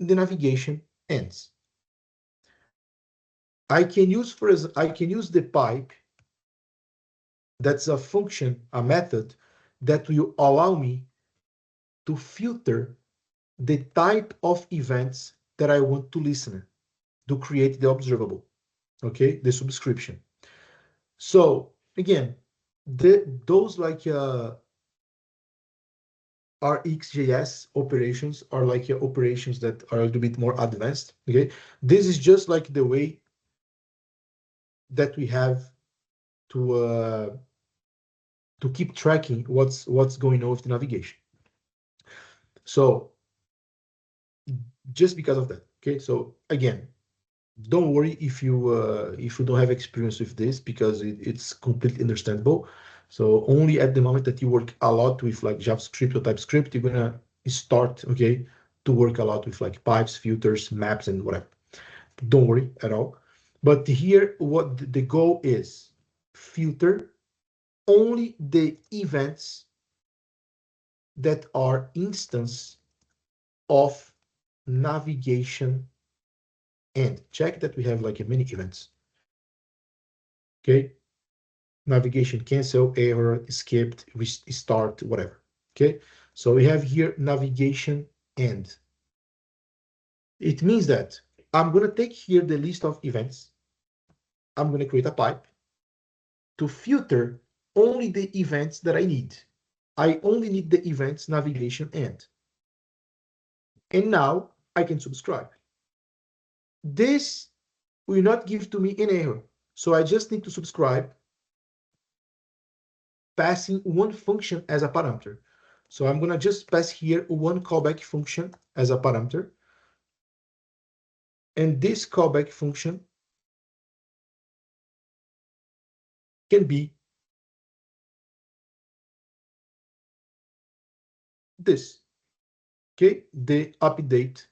the navigation ends. I can use the pipe. That's a function, a method that will allow me to filter the type of events that I want to listen to create the observable, okay, the subscription. So again, those like RxJS operations are like operations that are a little bit more advanced. Okay, this is just like the way that we have to keep tracking what's going on with the navigation. So just because of that, okay. So again, don't worry if you don't have experience with this, because it's completely understandable. So only at the moment that you work a lot with like JavaScript or TypeScript, you're gonna start, okay, to work a lot with like pipes, filters, maps, and whatever. Don't worry at all. But here, what the goal is, filter only the events that are instance of navigation end. Check that we have like many events. Okay. Navigation cancel, error, skipped, restart, whatever. Okay, so we have here navigation end. It means that I'm going to take here the list of events. I'm going to create a pipe to filter only the events that I need. I only need the events navigation end. And now I can subscribe. This will not give to me an error. So I just need to subscribe. passing one function as a parameter. So I'm going to just pass here one callback function as a parameter. And this callback function can be this, okay? The update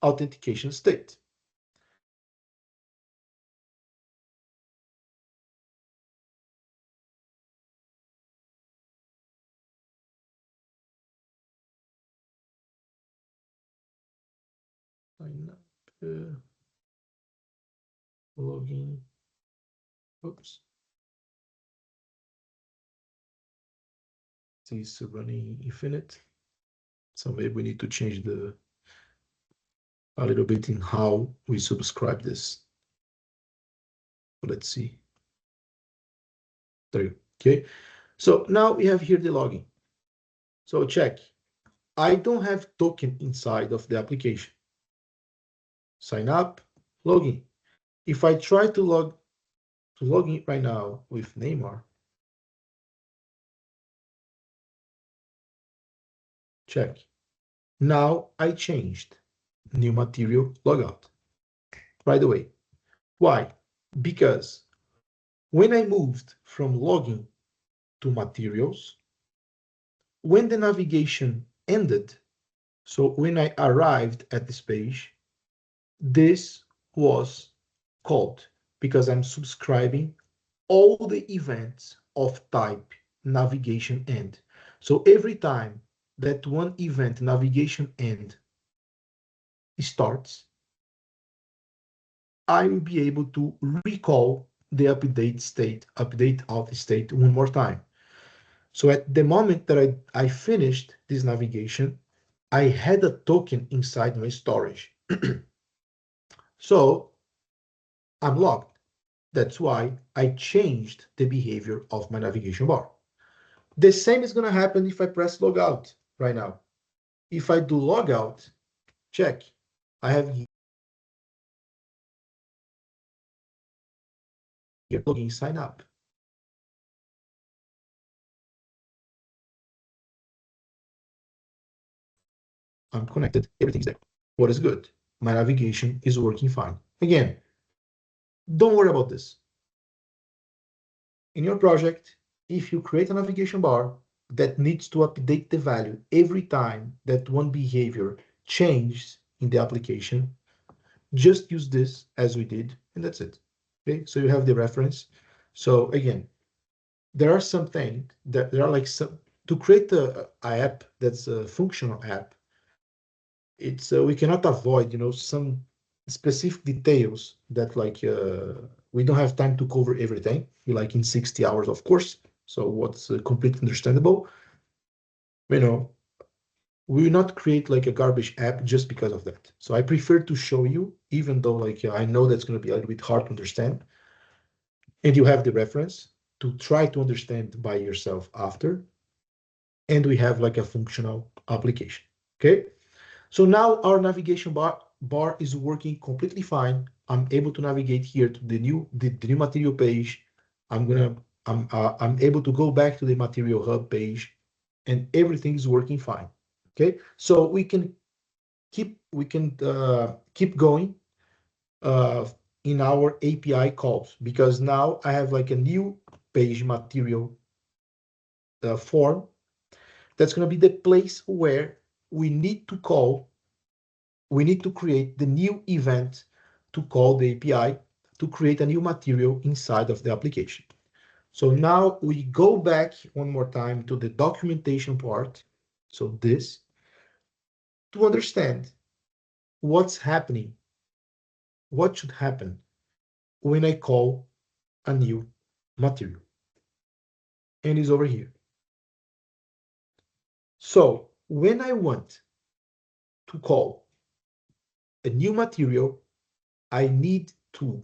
authentication state. Sign up, login, oops. This is running infinite. So maybe we need to change a little bit in how we subscribe this. Let's see. There you go. Okay. So now we have here the login. So check. I don't have token inside of the application. Sign up, login. If I try to log in right now with Neymar, check. Now I changed new material logout right away. Why? Because when I moved from login to materials, when the navigation ended, so when I arrived at this page, this was called because I'm subscribing all the events of type navigation end. So every time that one event navigation end starts, I will be able to recall the update auth state one more time. So at the moment that I finished this navigation, I had a token inside my storage. So I'm logged. That's why I changed the behavior of my navigation bar. The same is going to happen if I press logout right now. If I do logout, check. I have here login sign up. I'm connected. Everything's there. What is good? My navigation is working fine. Again, don't worry about this. In your project, if you create a navigation bar that needs to update the value every time that one behavior changes in the application, just use this as we did, and that's it. Okay, so you have the reference. So again, there are some things that there are like some to create a app that's a functional app. It's we cannot avoid, some specific details that like we don't have time to cover everything, like in 60 hours, of course. So what's completely understandable, you know, we will not create like a garbage app just because of that. So I prefer to show you, even though like I know that's going to be a little bit hard to understand, and you have the reference to try to understand by yourself after, and we have like a functional application. Okay. So now our navigation bar is working completely fine. I'm able to navigate here to the new material page. I'm able to go back to the material hub page, and everything is working fine. Okay, so we can keep going in our API calls, because now I have like a new page material form that's going to be the place where we need to create the new event to call the API to create a new material inside of the application. So now we go back one more time to the documentation part. So this, to understand what's happening, what should happen when I call a new material. And it's over here. So when I want to call a new material, I need to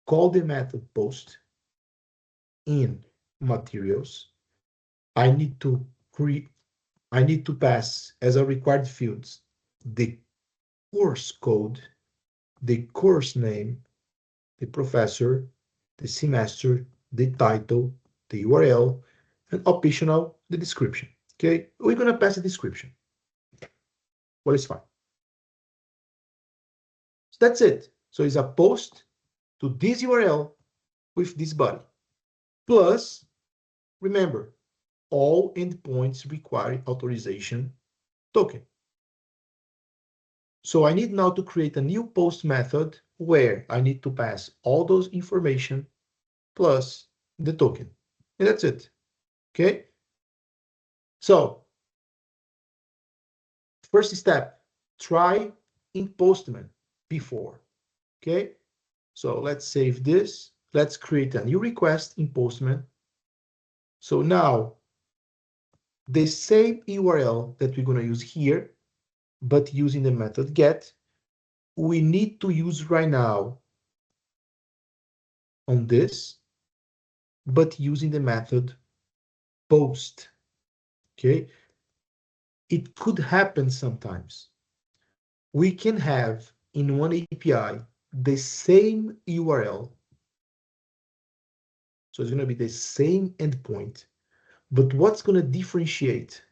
call the method post in materials. I need to pass as a required fields the course code, the course name, the professor, the semester, the title, the URL, and optional, the description. Okay, we're going to pass a description. Well, it's fine. So that's it. So it's a post to this URL with this body. Plus, remember, all endpoints require authorization token. So I need now to create a new post method where I need to pass all those information plus the token. And that's it. Okay. So first step, try in Postman before. Okay. So let's save this. Let's create a new request in Postman. So now the same URL that we're going to use here, but using the method get, we need to use right now on this, but using the method post. Okay. It could happen sometimes. We can have in one API the same URL. So it's going to be the same endpoint, but what's going to differentiate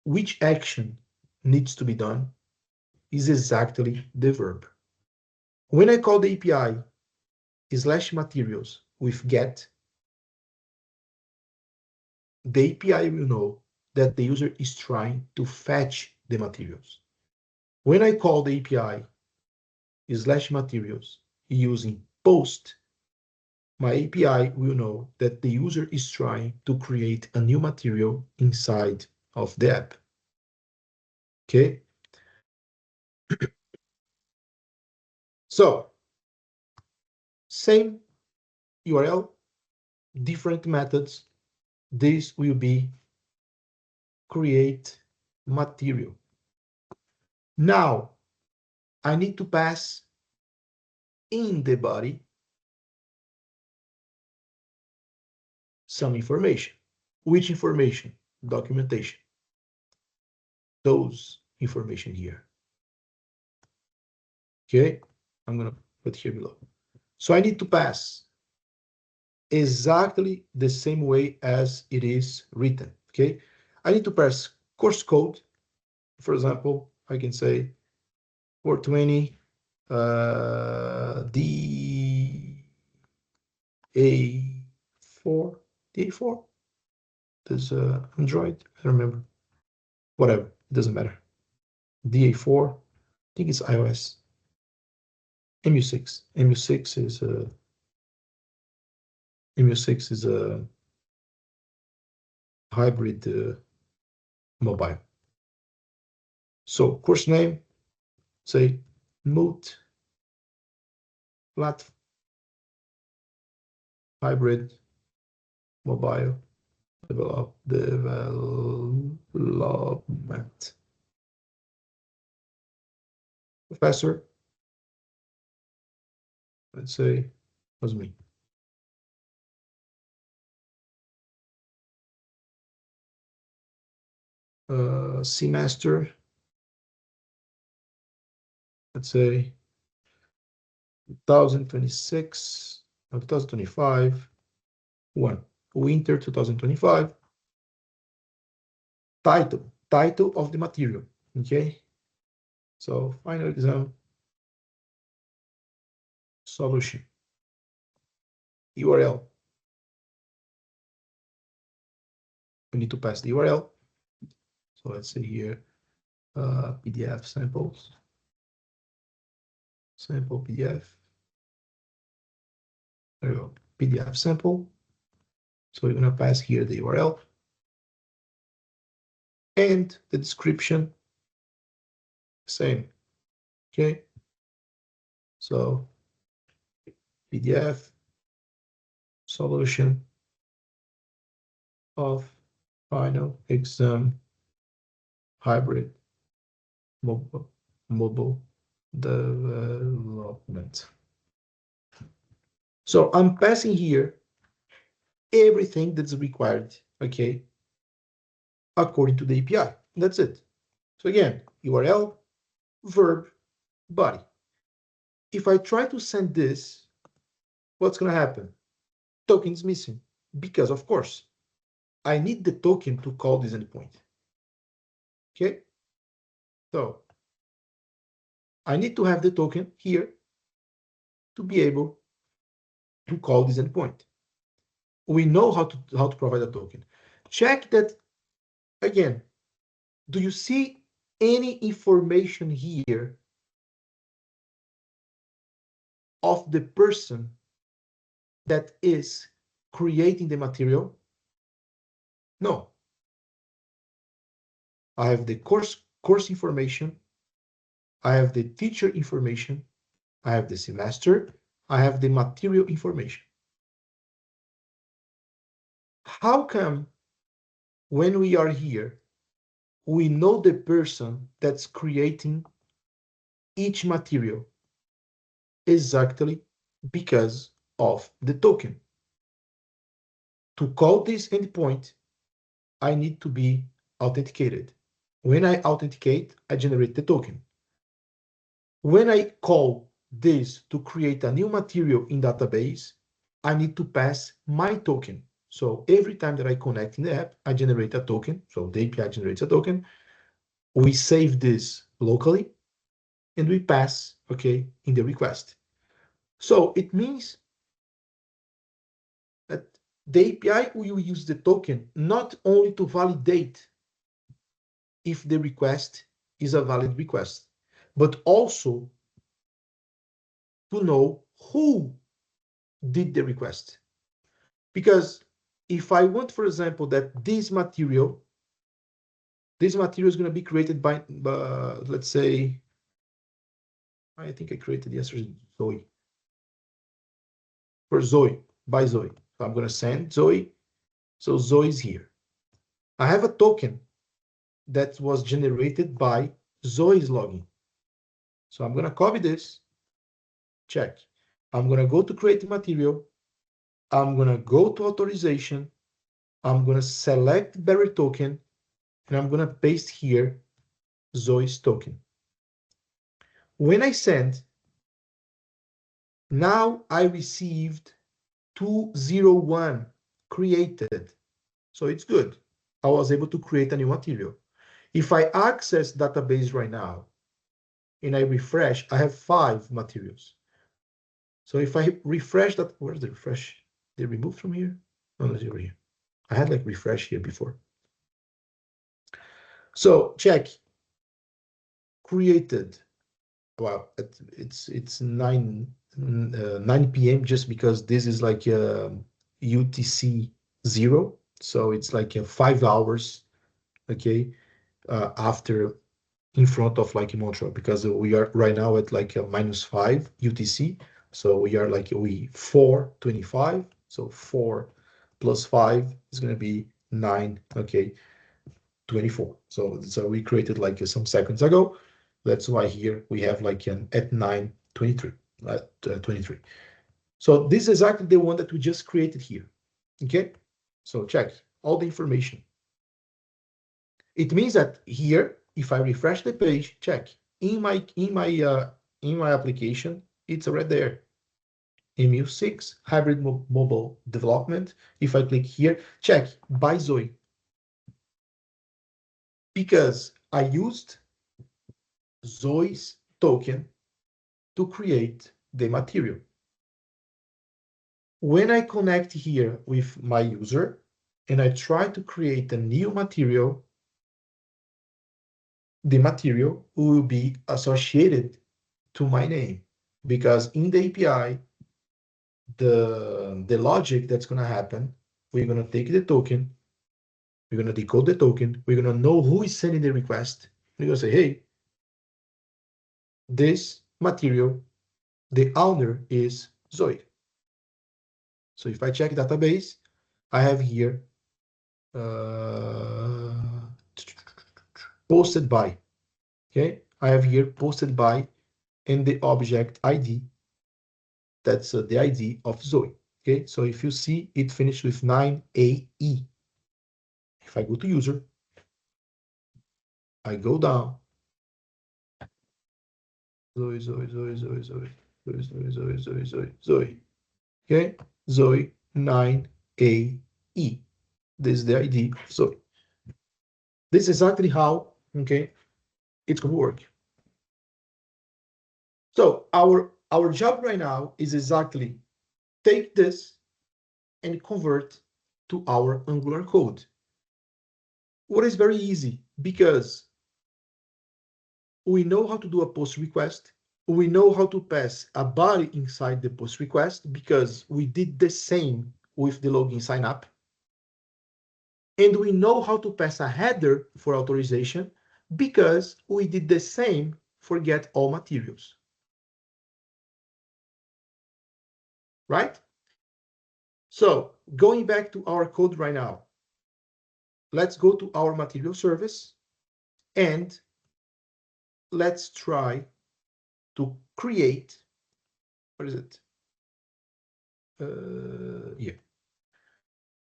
which action needs to be done is exactly the verb. When I call the API /materials with get, the API will know that the user is trying to fetch the materials. When I call the API /materials using post, my API will know that the user is trying to create a new material inside of the app. Okay. So same URL, different methods. This will be create material. Now I need to pass in the body some information. Which information? Documentation. Those information here. Okay, I'm gonna put here below. So I need to pass exactly the same way as it is written. Okay, I need to pass course code. For example, I can say 420 DA4, DA4. There's Android, I don't remember. Whatever, it doesn't matter. DA4, I think it's iOS. MU6. MU6 is a hybrid mobile. So course name, say moot platform hybrid mobile development. Professor, let's say was me. Semester, let's say 2026 or 2025, winter 2025. Title of the material. Okay, so final exam solution. URL. We need to pass the URL. So let's say here PDF samples. Sample PDF. There we go. PDF sample. So we're going to pass here the URL and the description. Same. Okay. So PDF solution of final exam hybrid mobile development. So I'm passing here everything that's required, okay, according to the API. That's it. So again, URL, verb, body. If I try to send this, what's going to happen? token is missing because, of course, I need the token to call this endpoint. Okay, so I need to have the token here to be able to call this endpoint. We know how to provide a token. Check that again. Do you see any information here of the person that is creating the material? No. I have the course information. I have the teacher information. I have the semester. I have the material information. How come when we are here, we know the person that's creating each material? Exactly because of the token. To call this endpoint, I need to be authenticated. When I authenticate, I generate the token. When I call this to create a new material in database, I need to pass my token. So every time that I connect in the app, I generate a token. So the API generates a token. We save this locally and we pass, okay, in the request. So it means that the API will use the token not only to validate if the request is a valid request, but also to know who did the request. Because if I want, for example, that this material is going to be created by, let's say, I think I created yesterday Zoe. For Zoe, by Zoe. So I'm going to send Zoe. So Zoe is here. I have a token that was generated by Zoe's login. So I'm going to copy this, check. I'm going to go to create material. I'm going to go to authorization. I'm going to select bearer token, and I'm going to paste here Zoe's token. When I send, now I received 201 created. So it's good. I was able to create a new material. If I access database right now and I refresh, I have 5 materials. So if I refresh that, where's the refresh? They removed from here? No, it's over here. I had like refresh here before. So check. Created. Well, it's 9 p.m. just because this is like UTC 0. So it's like 5 hours, okay, after in front of like Montreal, because we are right now at like -5 UTC. So we are like 4:25. So 4 plus 5 is going to be 9, okay, 24. So we created like some seconds ago. That's why here we have like an at 9:23, at 23. So this is exactly the one that we just created here. Okay, so check all the information. It means that here, if I refresh the page, check in my application, it's already there. MU6 hybrid mobile development. If I click here, check by Zoe, because I used Zoe's token to create the material. When I connect here with my user and I try to create a new material, the material will be associated to my name, because in the API, the logic that's going to happen, we're going to take the token, we're going to decode the token, we're going to know who is sending the request. We're going to say, hey, this material, the owner is Zoe. So if I check database, I have here posted by. Okay, I have here posted by, and the object ID, that's the ID of Zoe. Okay, so if you see, it finished with 9AE. If I go to user, I go down. Zoe. Okay, Zoe. 9AE. This is the ID. So this is exactly how, okay, it's going to work. So our job right now is exactly take this and convert to our Angular code. What is very easy because we know how to do a post request. We know how to pass a body inside the post request because we did the same with the login sign up. And we know how to pass a header for authorization because we did the same for get all materials. Right? So going back to our code right now, let's go to our material service and let's try to create, what is it? Yeah.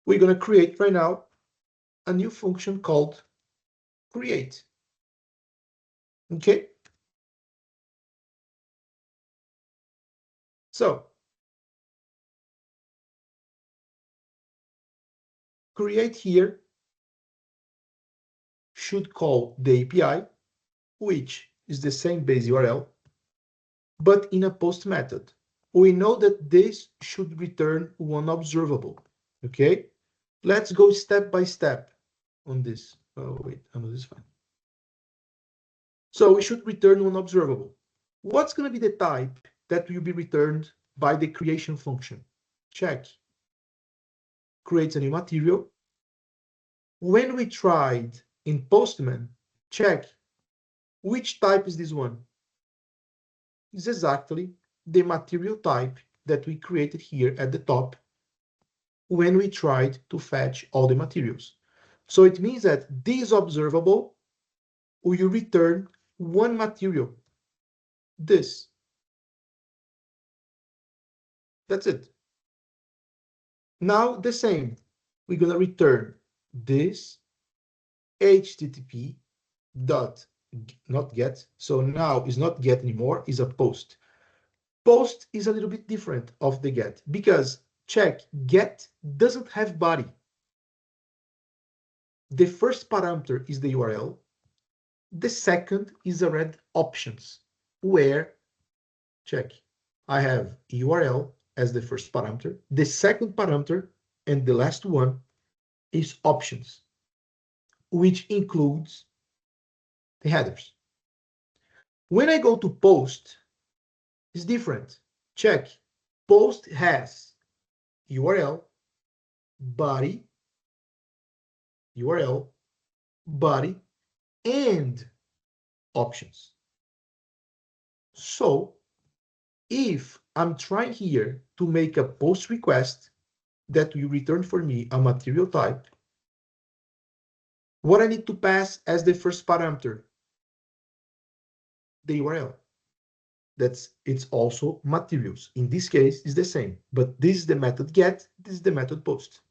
We're going to create right now a new function called create. Okay. So create here should call the API, which is the same base URL, but in a post method. We know that this should return one observable. Okay. Let's go step by step on this. Oh, wait, this is fine. So we should return one observable. What's going to be the type that will be returned by the creation function? Check. Creates a new material. When we tried in Postman, check which type is this one. It's exactly the material type that we created here at the top when we tried to fetch all the materials. So it means that this observable will return one material. This. That's it. Now the same. We're going to return this HTTP dot not get. So now is not get anymore, is a post. Post is a little bit different of the get because check get doesn't have body. The first parameter is the URL. The second is the red options where check I have URL as the first parameter. The second parameter and the last one is options, which includes the headers. When I go to post, it's different. Check. Post has URL, body, URL, body, and options. So if I'm trying here to make a post request that will return for me a material type, what I need to pass as the first parameter? The URL. It's also materials. In this case, it's the same, but this is the method get, this is the method post.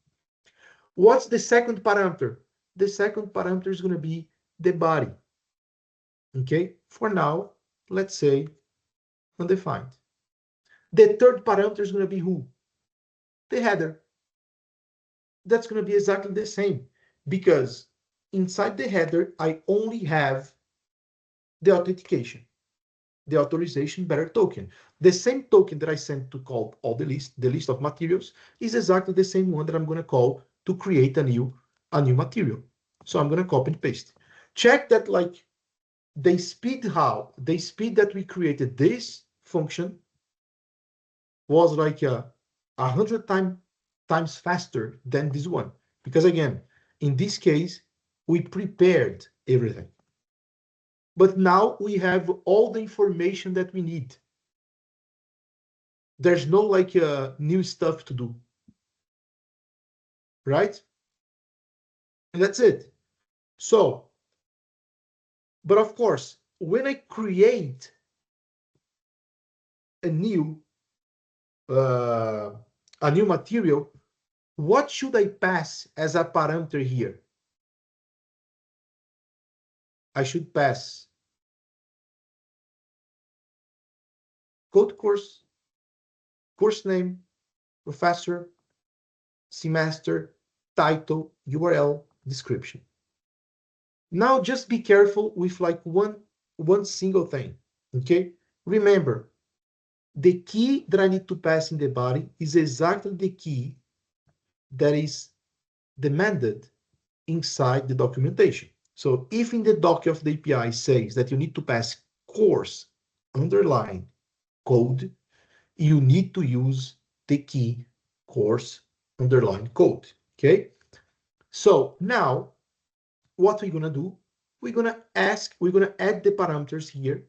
What's the second parameter? The second parameter is going to be the body. Okay, for now, let's say undefined. The third parameter is going to be who? The header. That's going to be exactly the same because inside the header, I only have the authentication, the authorization bearer token. The same token that I sent to call all the list of materials is exactly the same one that I'm going to call to create a new material. So I'm going to copy and paste. Check that like the speed that we created this function was like 100 times faster than this one. Because again, in this case, we prepared everything. But now we have all the information that we need. There's no like new stuff to do. Right? And that's it. So, but of course, when I create a new material, what should I pass as a parameter here? I should pass code course name, professor, semester, title, URL, description. Now just be careful with like one single thing, okay? Remember, the key that I need to pass in the body is exactly the key that is demanded inside the documentation. So if in the doc of the API says that you need to pass course underline code, you need to use the key course underline code, okay? So now what we're gonna do, we're gonna add the parameters here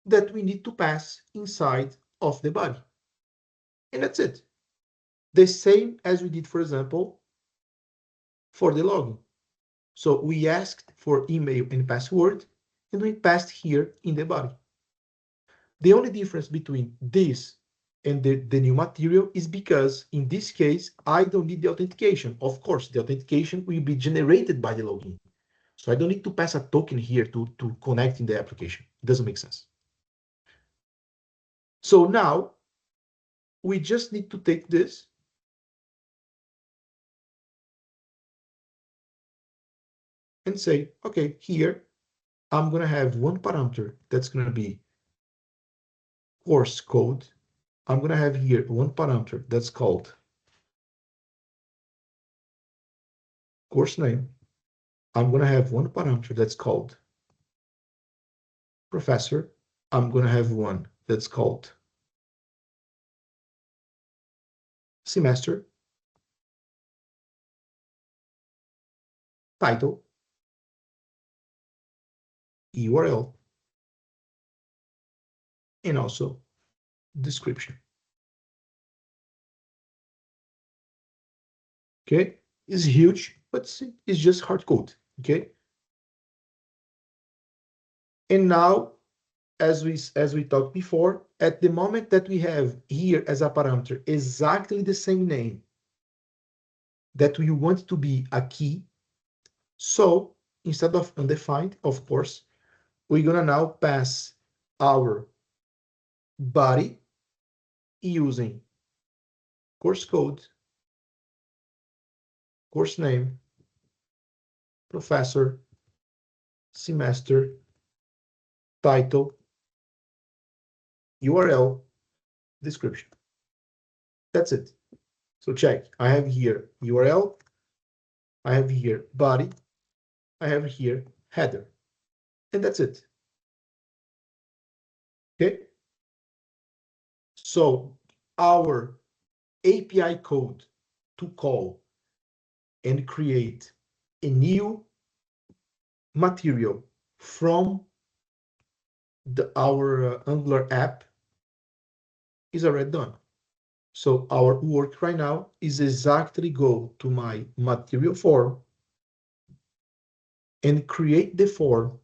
that we need to pass inside of the body. And that's it. The same as we did, for example, for the login. So we asked for email and password, and we passed here in the body. The only difference between this and the new material is because in this case, I don't need the authentication. Of course, the authentication will be generated by the login. So I don't need to pass a token here to connect in the application. It doesn't make sense. So now we just need to take this and say, okay, here I'm going to have one parameter that's going to be course code. I'm going to have here one parameter that's called course name. I'm going to have one parameter that's called professor. I'm going to have one that's called semester, title, URL, and also description. Okay, it's huge, but it's just hard code. Okay, and now, as we talked before, at the moment that we have here as a parameter exactly the same name that we want to be a key, so instead of undefined, of course, we're gonna now pass our body using course code, course name, professor, semester, title, URL, description. That's it. So check. I have here URL, I have here body, I have here header, and that's it. Okay. So our API code to call and create a new material from our Angular app is already done. So our work right now is exactly go to my material form and create the form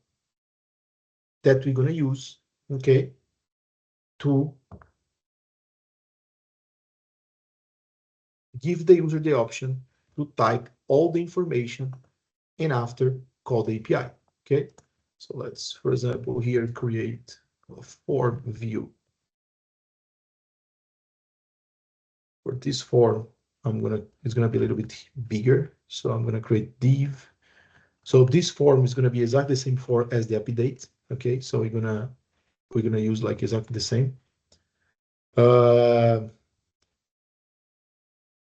that we're going to use, okay, to give the user the option to type all the information and after call the API, okay? So let's, for example, here create a form view. For this form, it's gonna be a little bit bigger. So I'm gonna create div. So this form is gonna be exactly the same form as the update. Okay, so we're gonna use like exactly the same.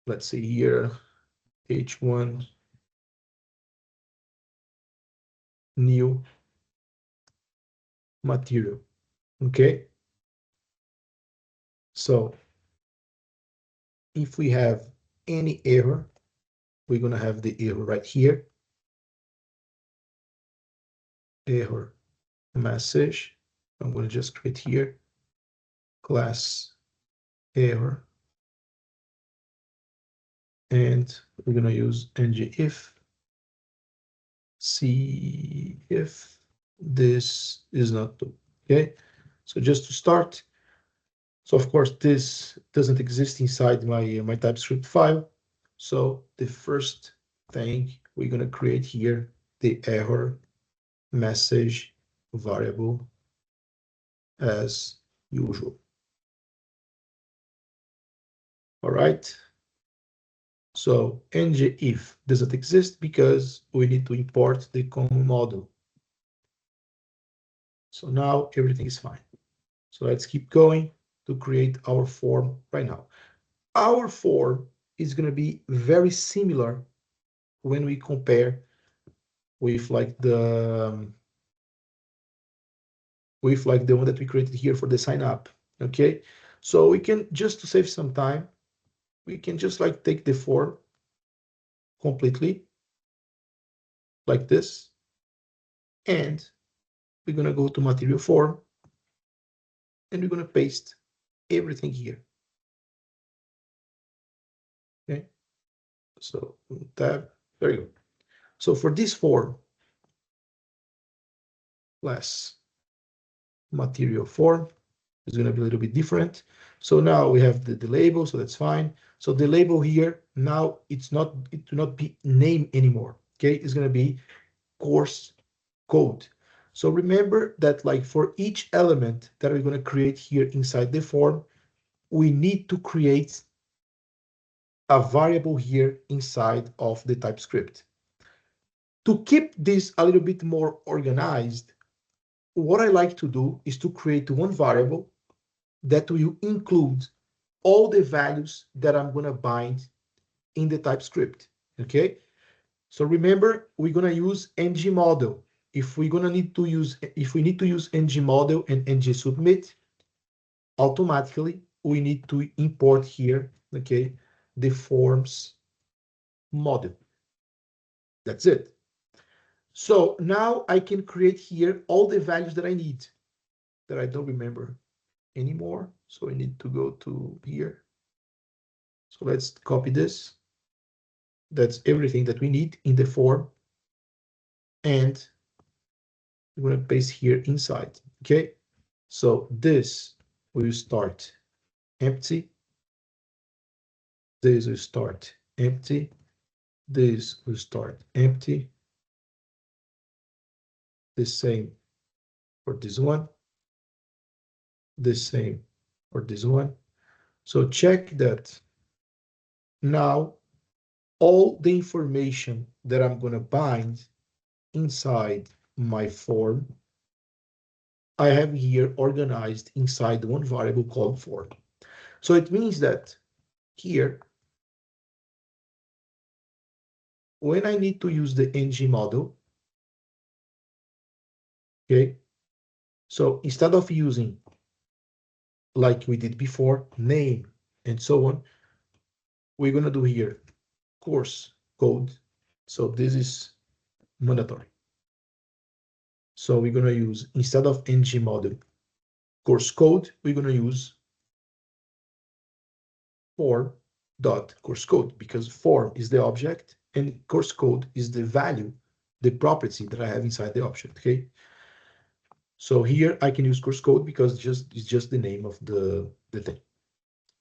Let's see here, H1 new material. Okay, so if we have any error, we're gonna have the error right here. Error message. I'm gonna just create here class error, and we're gonna use ngIf, see if this is not true. Okay, so just to start. So of course this doesn't exist inside my TypeScript file. So the first thing we're gonna create here the error message variable as usual. All right. So ngIf doesn't exist because we need to import the common model. So now everything is fine. So let's keep going to create our form right now. Our form is going to be very similar when we compare with like the one that we created here for the sign up. Okay, so we can, just to save some time, we can just like take the form completely like this, and we're going to go to material form, and we're going to paste everything here. Okay, so tab, there you go. So for this form, less material form is going to be a little bit different. So now we have the label, so that's fine. So the label here, now it will not be name anymore. Okay, it's going to be course code. So remember that like for each element that we're going to create here inside the form, we need to create a variable here inside of the TypeScript. To keep this a little bit more organized, what I like to do is to create one variable that will include all the values that I'm going to bind in the TypeScript. Okay, so remember, we're going to use ngModel. If we need to use ngModel and ngSubmit, automatically we need to import here, okay, the forms model. That's it. So now I can create here all the values that I need, that I don't remember anymore. So I need to go to here. So let's copy this. That's everything that we need in the form. And we're going to paste here inside. Okay. So this will start empty. This will start empty. This will start empty. The same for this one. The same for this one. So check that now all the information that I'm going to bind inside my form, I have here organized inside one variable called form. So it means that here, when I need to use the ngModel, okay, so instead of using like we did before, name and so on, we're going to do here course code. So this is mandatory. So we're going to use, instead of ngModel course code, we're going to use form.course code, because form is the object and course code is the value, the property that I have inside the object. Okay. So here I can use course code because it's just the name of the thing.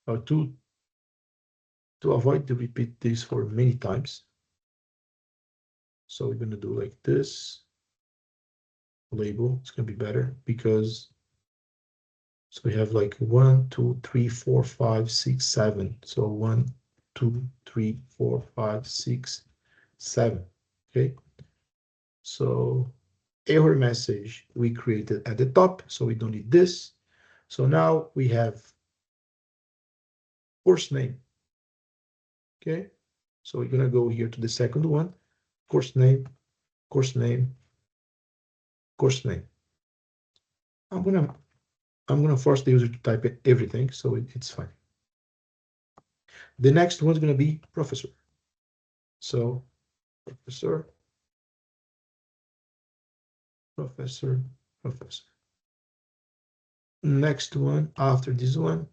To avoid to repeat this for many times, so we're going to do like this label. It's going to be better because so we have like 1, 2, 3, 4, 5, 6, 7. So 1, 2, 3, 4, 5, 6, 7. Okay. So error message we created at the top, so we don't need this. So now we have course name. Okay. So we're going to go here to the second one, course name, course name, course name. I'm gonna force the user to type everything, so it's fine. The next one's gonna be professor. So professor, professor, professor. Next one after this one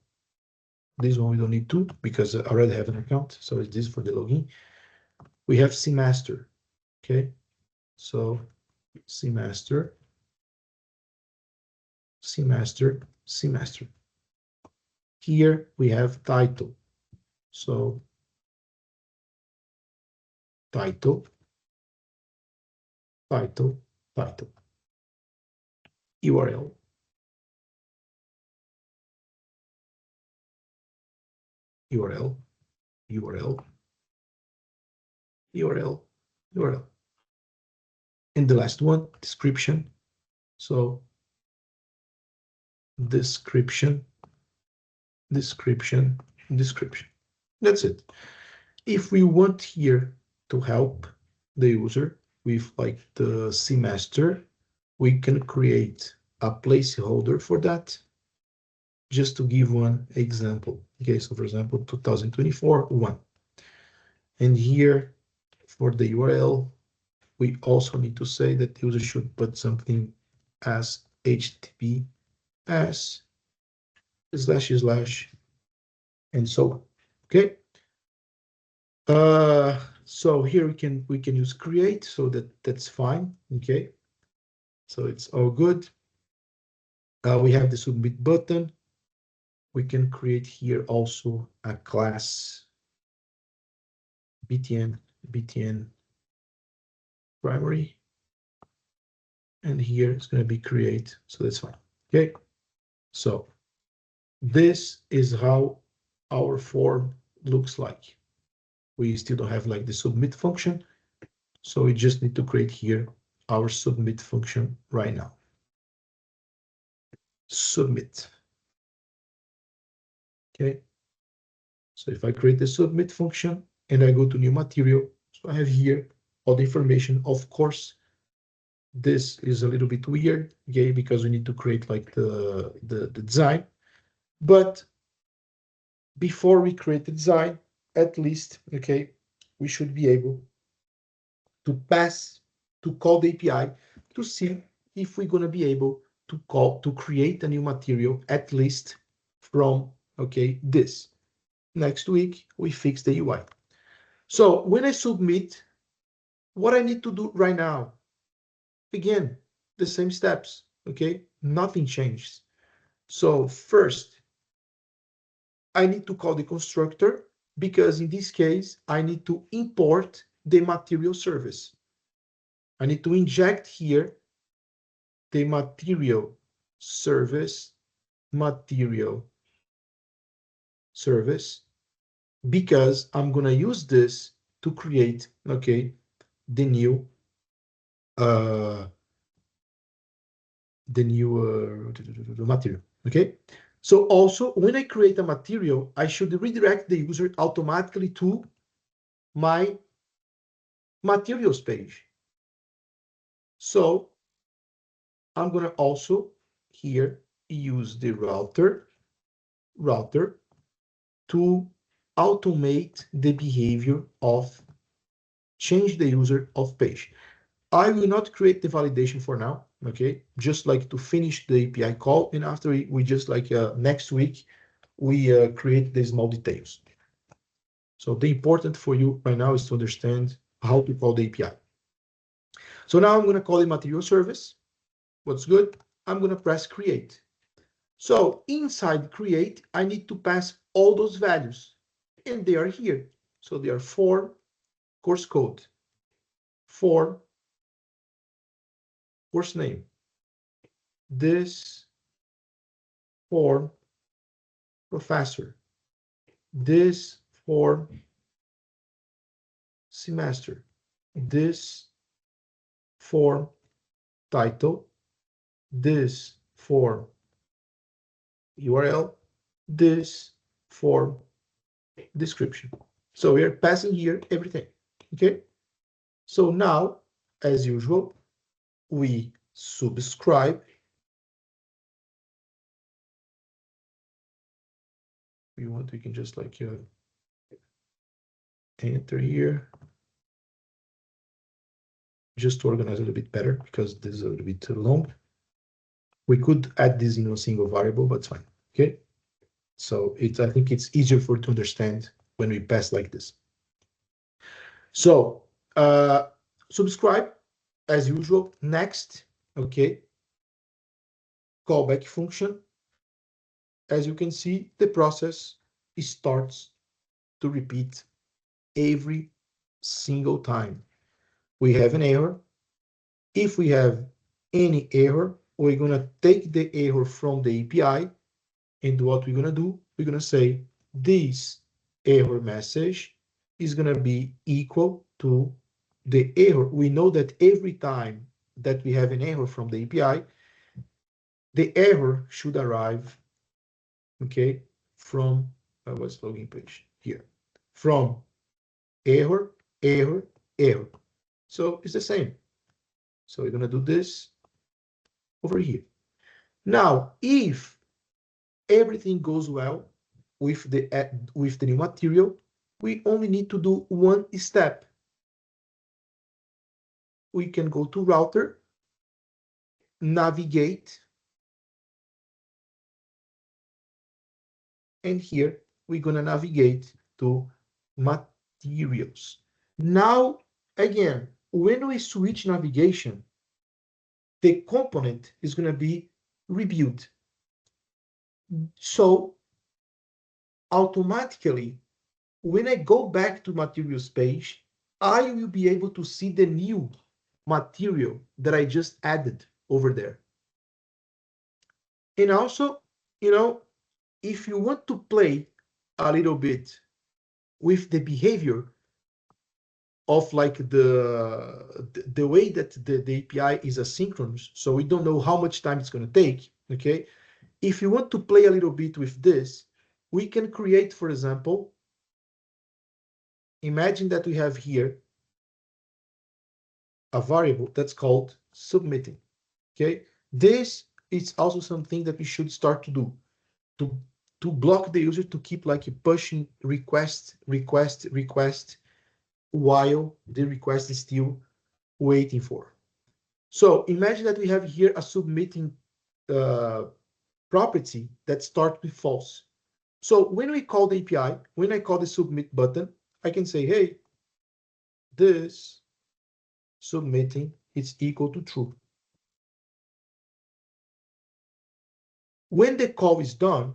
we don't need to because I already have an account. So it's this for the login. We have semester. Okay, so semester, semester, semester. Here we have title. So title, title, title. URL, URL, URL, URL. And the last one, description. So description. That's it. If we want here to help the user with like the semester, we can create a placeholder for that. Just to give one example. Okay, so for example, 2024 1. And here for the URL, we also need to say that the user should put something as HTTPS / and so on. Okay. So here we can use create, so that's fine. Okay. So it's all good. We have the submit button. We can create here also a class btn primary, and here it's going to be create, so that's fine. Okay, so this is how our form looks like. We still don't have like the submit function, so we just need to create here our submit function right now. Submit. Okay, so if I create the submit function and I go to new material, so I have here all the information. Of course, this is a little bit weird, okay, because we need to create like the design. But before we create the design, at least, okay, we should be able to call the API to see if we're going to be able to create a new material, at least from, okay, this. Next week, we fix the UI. So when I submit, what I need to do right now, again, the same steps, okay? Nothing changes. So first, I need to call the constructor, because in this case, I need to import the material service. I need to inject here the material service, because I'm going to use this to create, okay, the new material, okay? So also, when I create a material, I should redirect the user automatically to my materials page. So I'm going to also here use the router to automate the behavior of change the user of page. I will not create the validation for now, okay? Just like to finish the API call, and after we just like next week, we create the small details. So the important for you right now is to understand how to call the API. So now I'm going to call the material service. What's good? I'm going to press create. So inside create, I need to pass all those values, and they are here. So they are form, course code, form, course name, this form, professor, this form, semester, this form, title, this form, URL, this form, description. So we are passing here everything, okay? So now, as usual, we subscribe. We want, we can just like enter here, just to organize a little bit better, because this is a little bit too long. We could add this in a single variable, but it's fine, okay? So I think it's easier for to understand when we pass like this. So subscribe as usual. Next, okay. Callback function. As you can see, the process starts to repeat every single time we have an error. If we have any error, we're gonna take the error from the API, and what we're gonna do, we're gonna say this error message is gonna be equal to the error. We know that every time that we have an error from the API, the error should arrive, okay, from what's login page here, from error, error, error. So it's the same. So we're gonna do this over here. Now, if everything goes well with the new material, we only need to do one step. We can go to router, navigate, and here we're gonna navigate to materials. Now, again, when we switch navigation, the component is gonna be rebuilt. So automatically, when I go back to materials page, I will be able to see the new material that I just added over there. And also, you know, if you want to play a little bit with the behavior of like the way that the API is asynchronous, so we don't know how much time it's going to take, okay? If you want to play a little bit with this, we can create, for example, imagine that we have here a variable that's called submitting, okay? This is also something that we should start to do, to block the user to keep like pushing request, request, request, while the request is still waiting for. So imagine that we have here a submitting property that starts with false. So when we call the API, when I call the submit button, I can say, hey, this submitting is equal to true. When the call is done,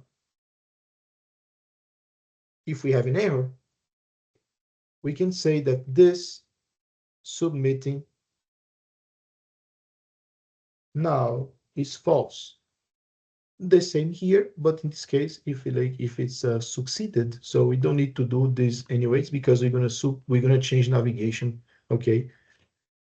if we have an error, we can say that this submitting now is false. The same here, but in this case, if it's succeeded, so we don't need to do this anyways because we're gonna change navigation, okay?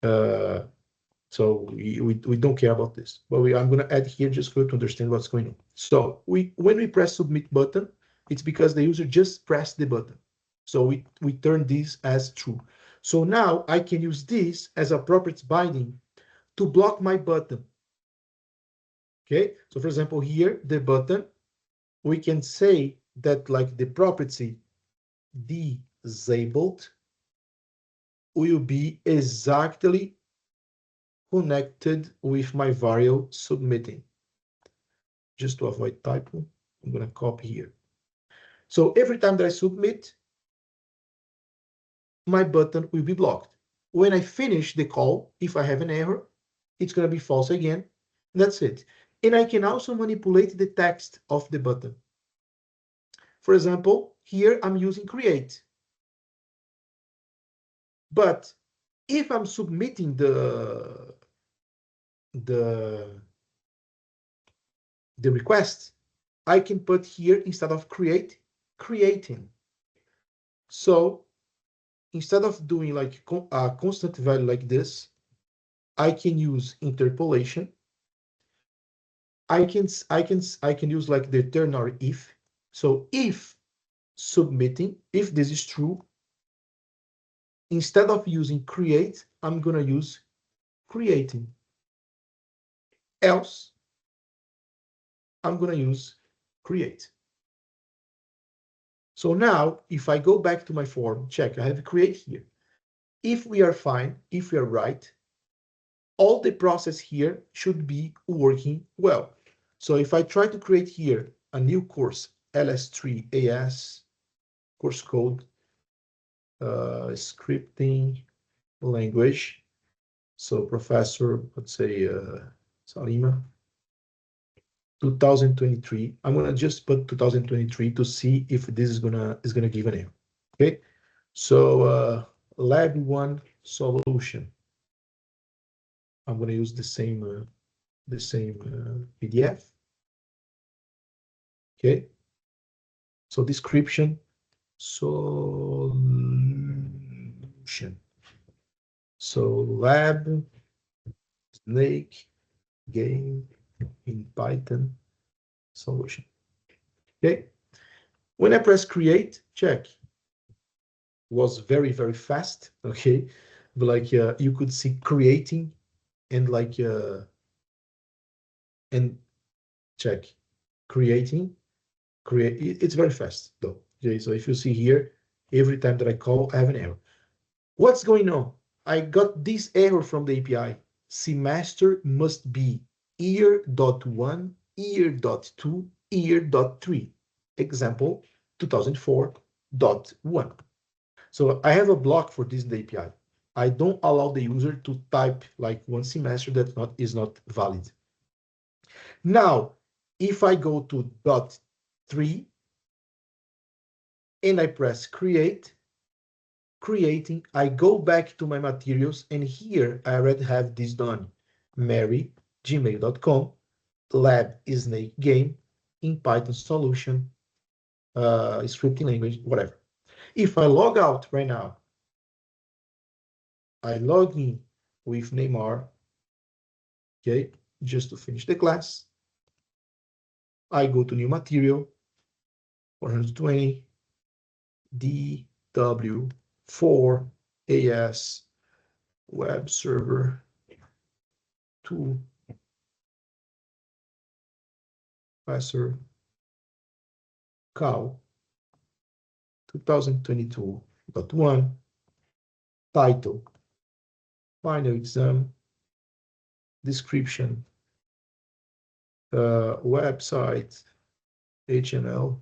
So we don't care about this, but I'm gonna add here just for you to understand what's going on. So when we press submit button, it's because the user just pressed the button. So we turn this as true. So now I can use this as a property binding to block my button. Okay, so for example, here, the button, we can say that like the property disabled will be exactly connected with my variable submitting. Just to avoid typo, I'm gonna copy here. So every time that I submit, my button will be blocked. When I finish the call, if I have an error, it's gonna be false again. That's it. And I can also manipulate the text of the button. For example, here I'm using create. But if I'm submitting the request, I can put here instead of create, creating. So instead of doing like a constant value like this, I can use interpolation. I can use like the ternary if. So if submitting, if this is true, instead of using create, I'm gonna use creating. Else, I'm gonna use create. So now, if I go back to my form, check, I have create here. If we are fine, if we are right, all the process here should be working well. So if I try to create here a new course, LS3 AS, course code, scripting language. So professor, let's say Salima, 2023. I'm gonna just put 2023 to see if this is gonna give an error. Okay, so lab one solution. I'm gonna use the same PDF. Okay, so description solution. So lab snake game in Python solution. Okay. When I press create, check. Was very, very fast. Okay. But like you could see creating and like and check creating, create. It's very fast though. Okay. So if you see here, every time that I call, I have an error. What's going on? I got this error from the API. Semester must be year.1, year.2, year.3. Example, 2004.1. So I have a block for this in the API. I don't allow the user to type like one semester that is not valid. Now, if I go to .3 and I press create, creating, I go back to my materials, and here I already have this done. Mary, gmail.com, lab snake game in Python solution, scripting language, whatever. If I log out right now, I log in with Neymar, okay, just to finish the class. I go to new material, 420, DW4 AS web server 2 professor Cal 2022.1 title final exam description website HTML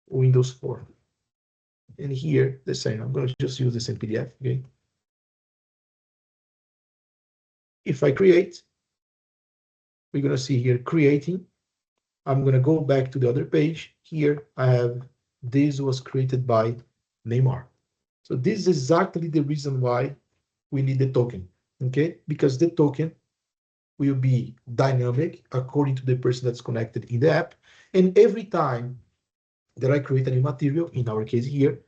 Windows 4, and here the same. I'm going to just use the same PDF. Okay, if I create, we're going to see here creating. I'm going to go back to the other page. Here I have this was created by Neymar. So this is exactly the reason why we need the token, okay? Because the token will be dynamic according to the person that's connected in the app. And every time that I create a new material, in our case here,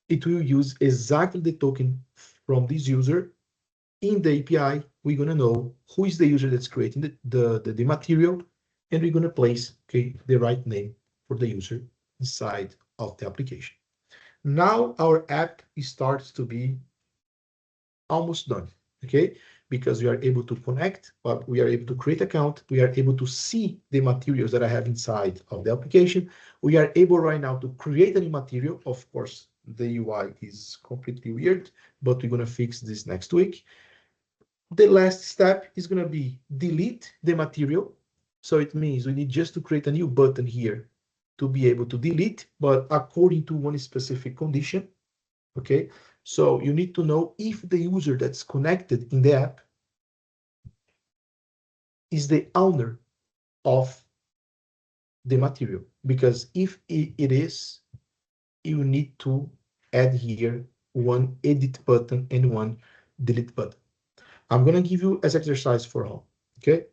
it will use exactly the token from this user. In the API, we're going to know who is the user that's creating the material, and we're going to place, okay, the right name for the user inside of the application. Now our app starts to be almost done, okay? Because we are able to connect, but we are able to create account. We are able to see the materials that I have inside of the application. We are able right now to create a new material. Of course, the UI is completely weird, but we're going to fix this next week. The last step is going to be delete the material. So it means we need just to create a new button here to be able to delete, but according to one specific condition, okay? So you need to know if the user that's connected in the app is the owner of the material, because if it is, you need to add here one edit button and one delete button. I'm going to give you as exercise for all, okay?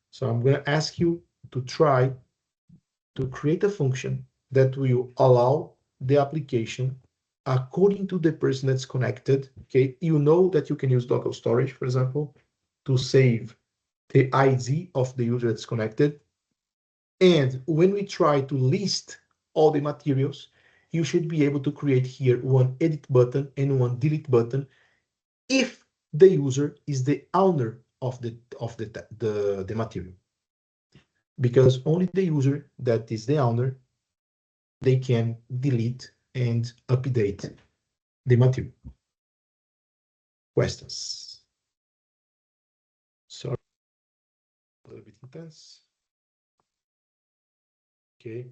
So I'm going to ask you to try to create a function that will allow the application according to the person that's connected, okay? You know that you can use LocalStorage, for example, to save the ID of the user that's connected. And when we try to list all the materials, you should be able to create here one edit button and one delete button if the user is the owner of the material. Because only the user that is the owner, they can delete and update the material. Questions? Sorry, a little bit intense. Okay.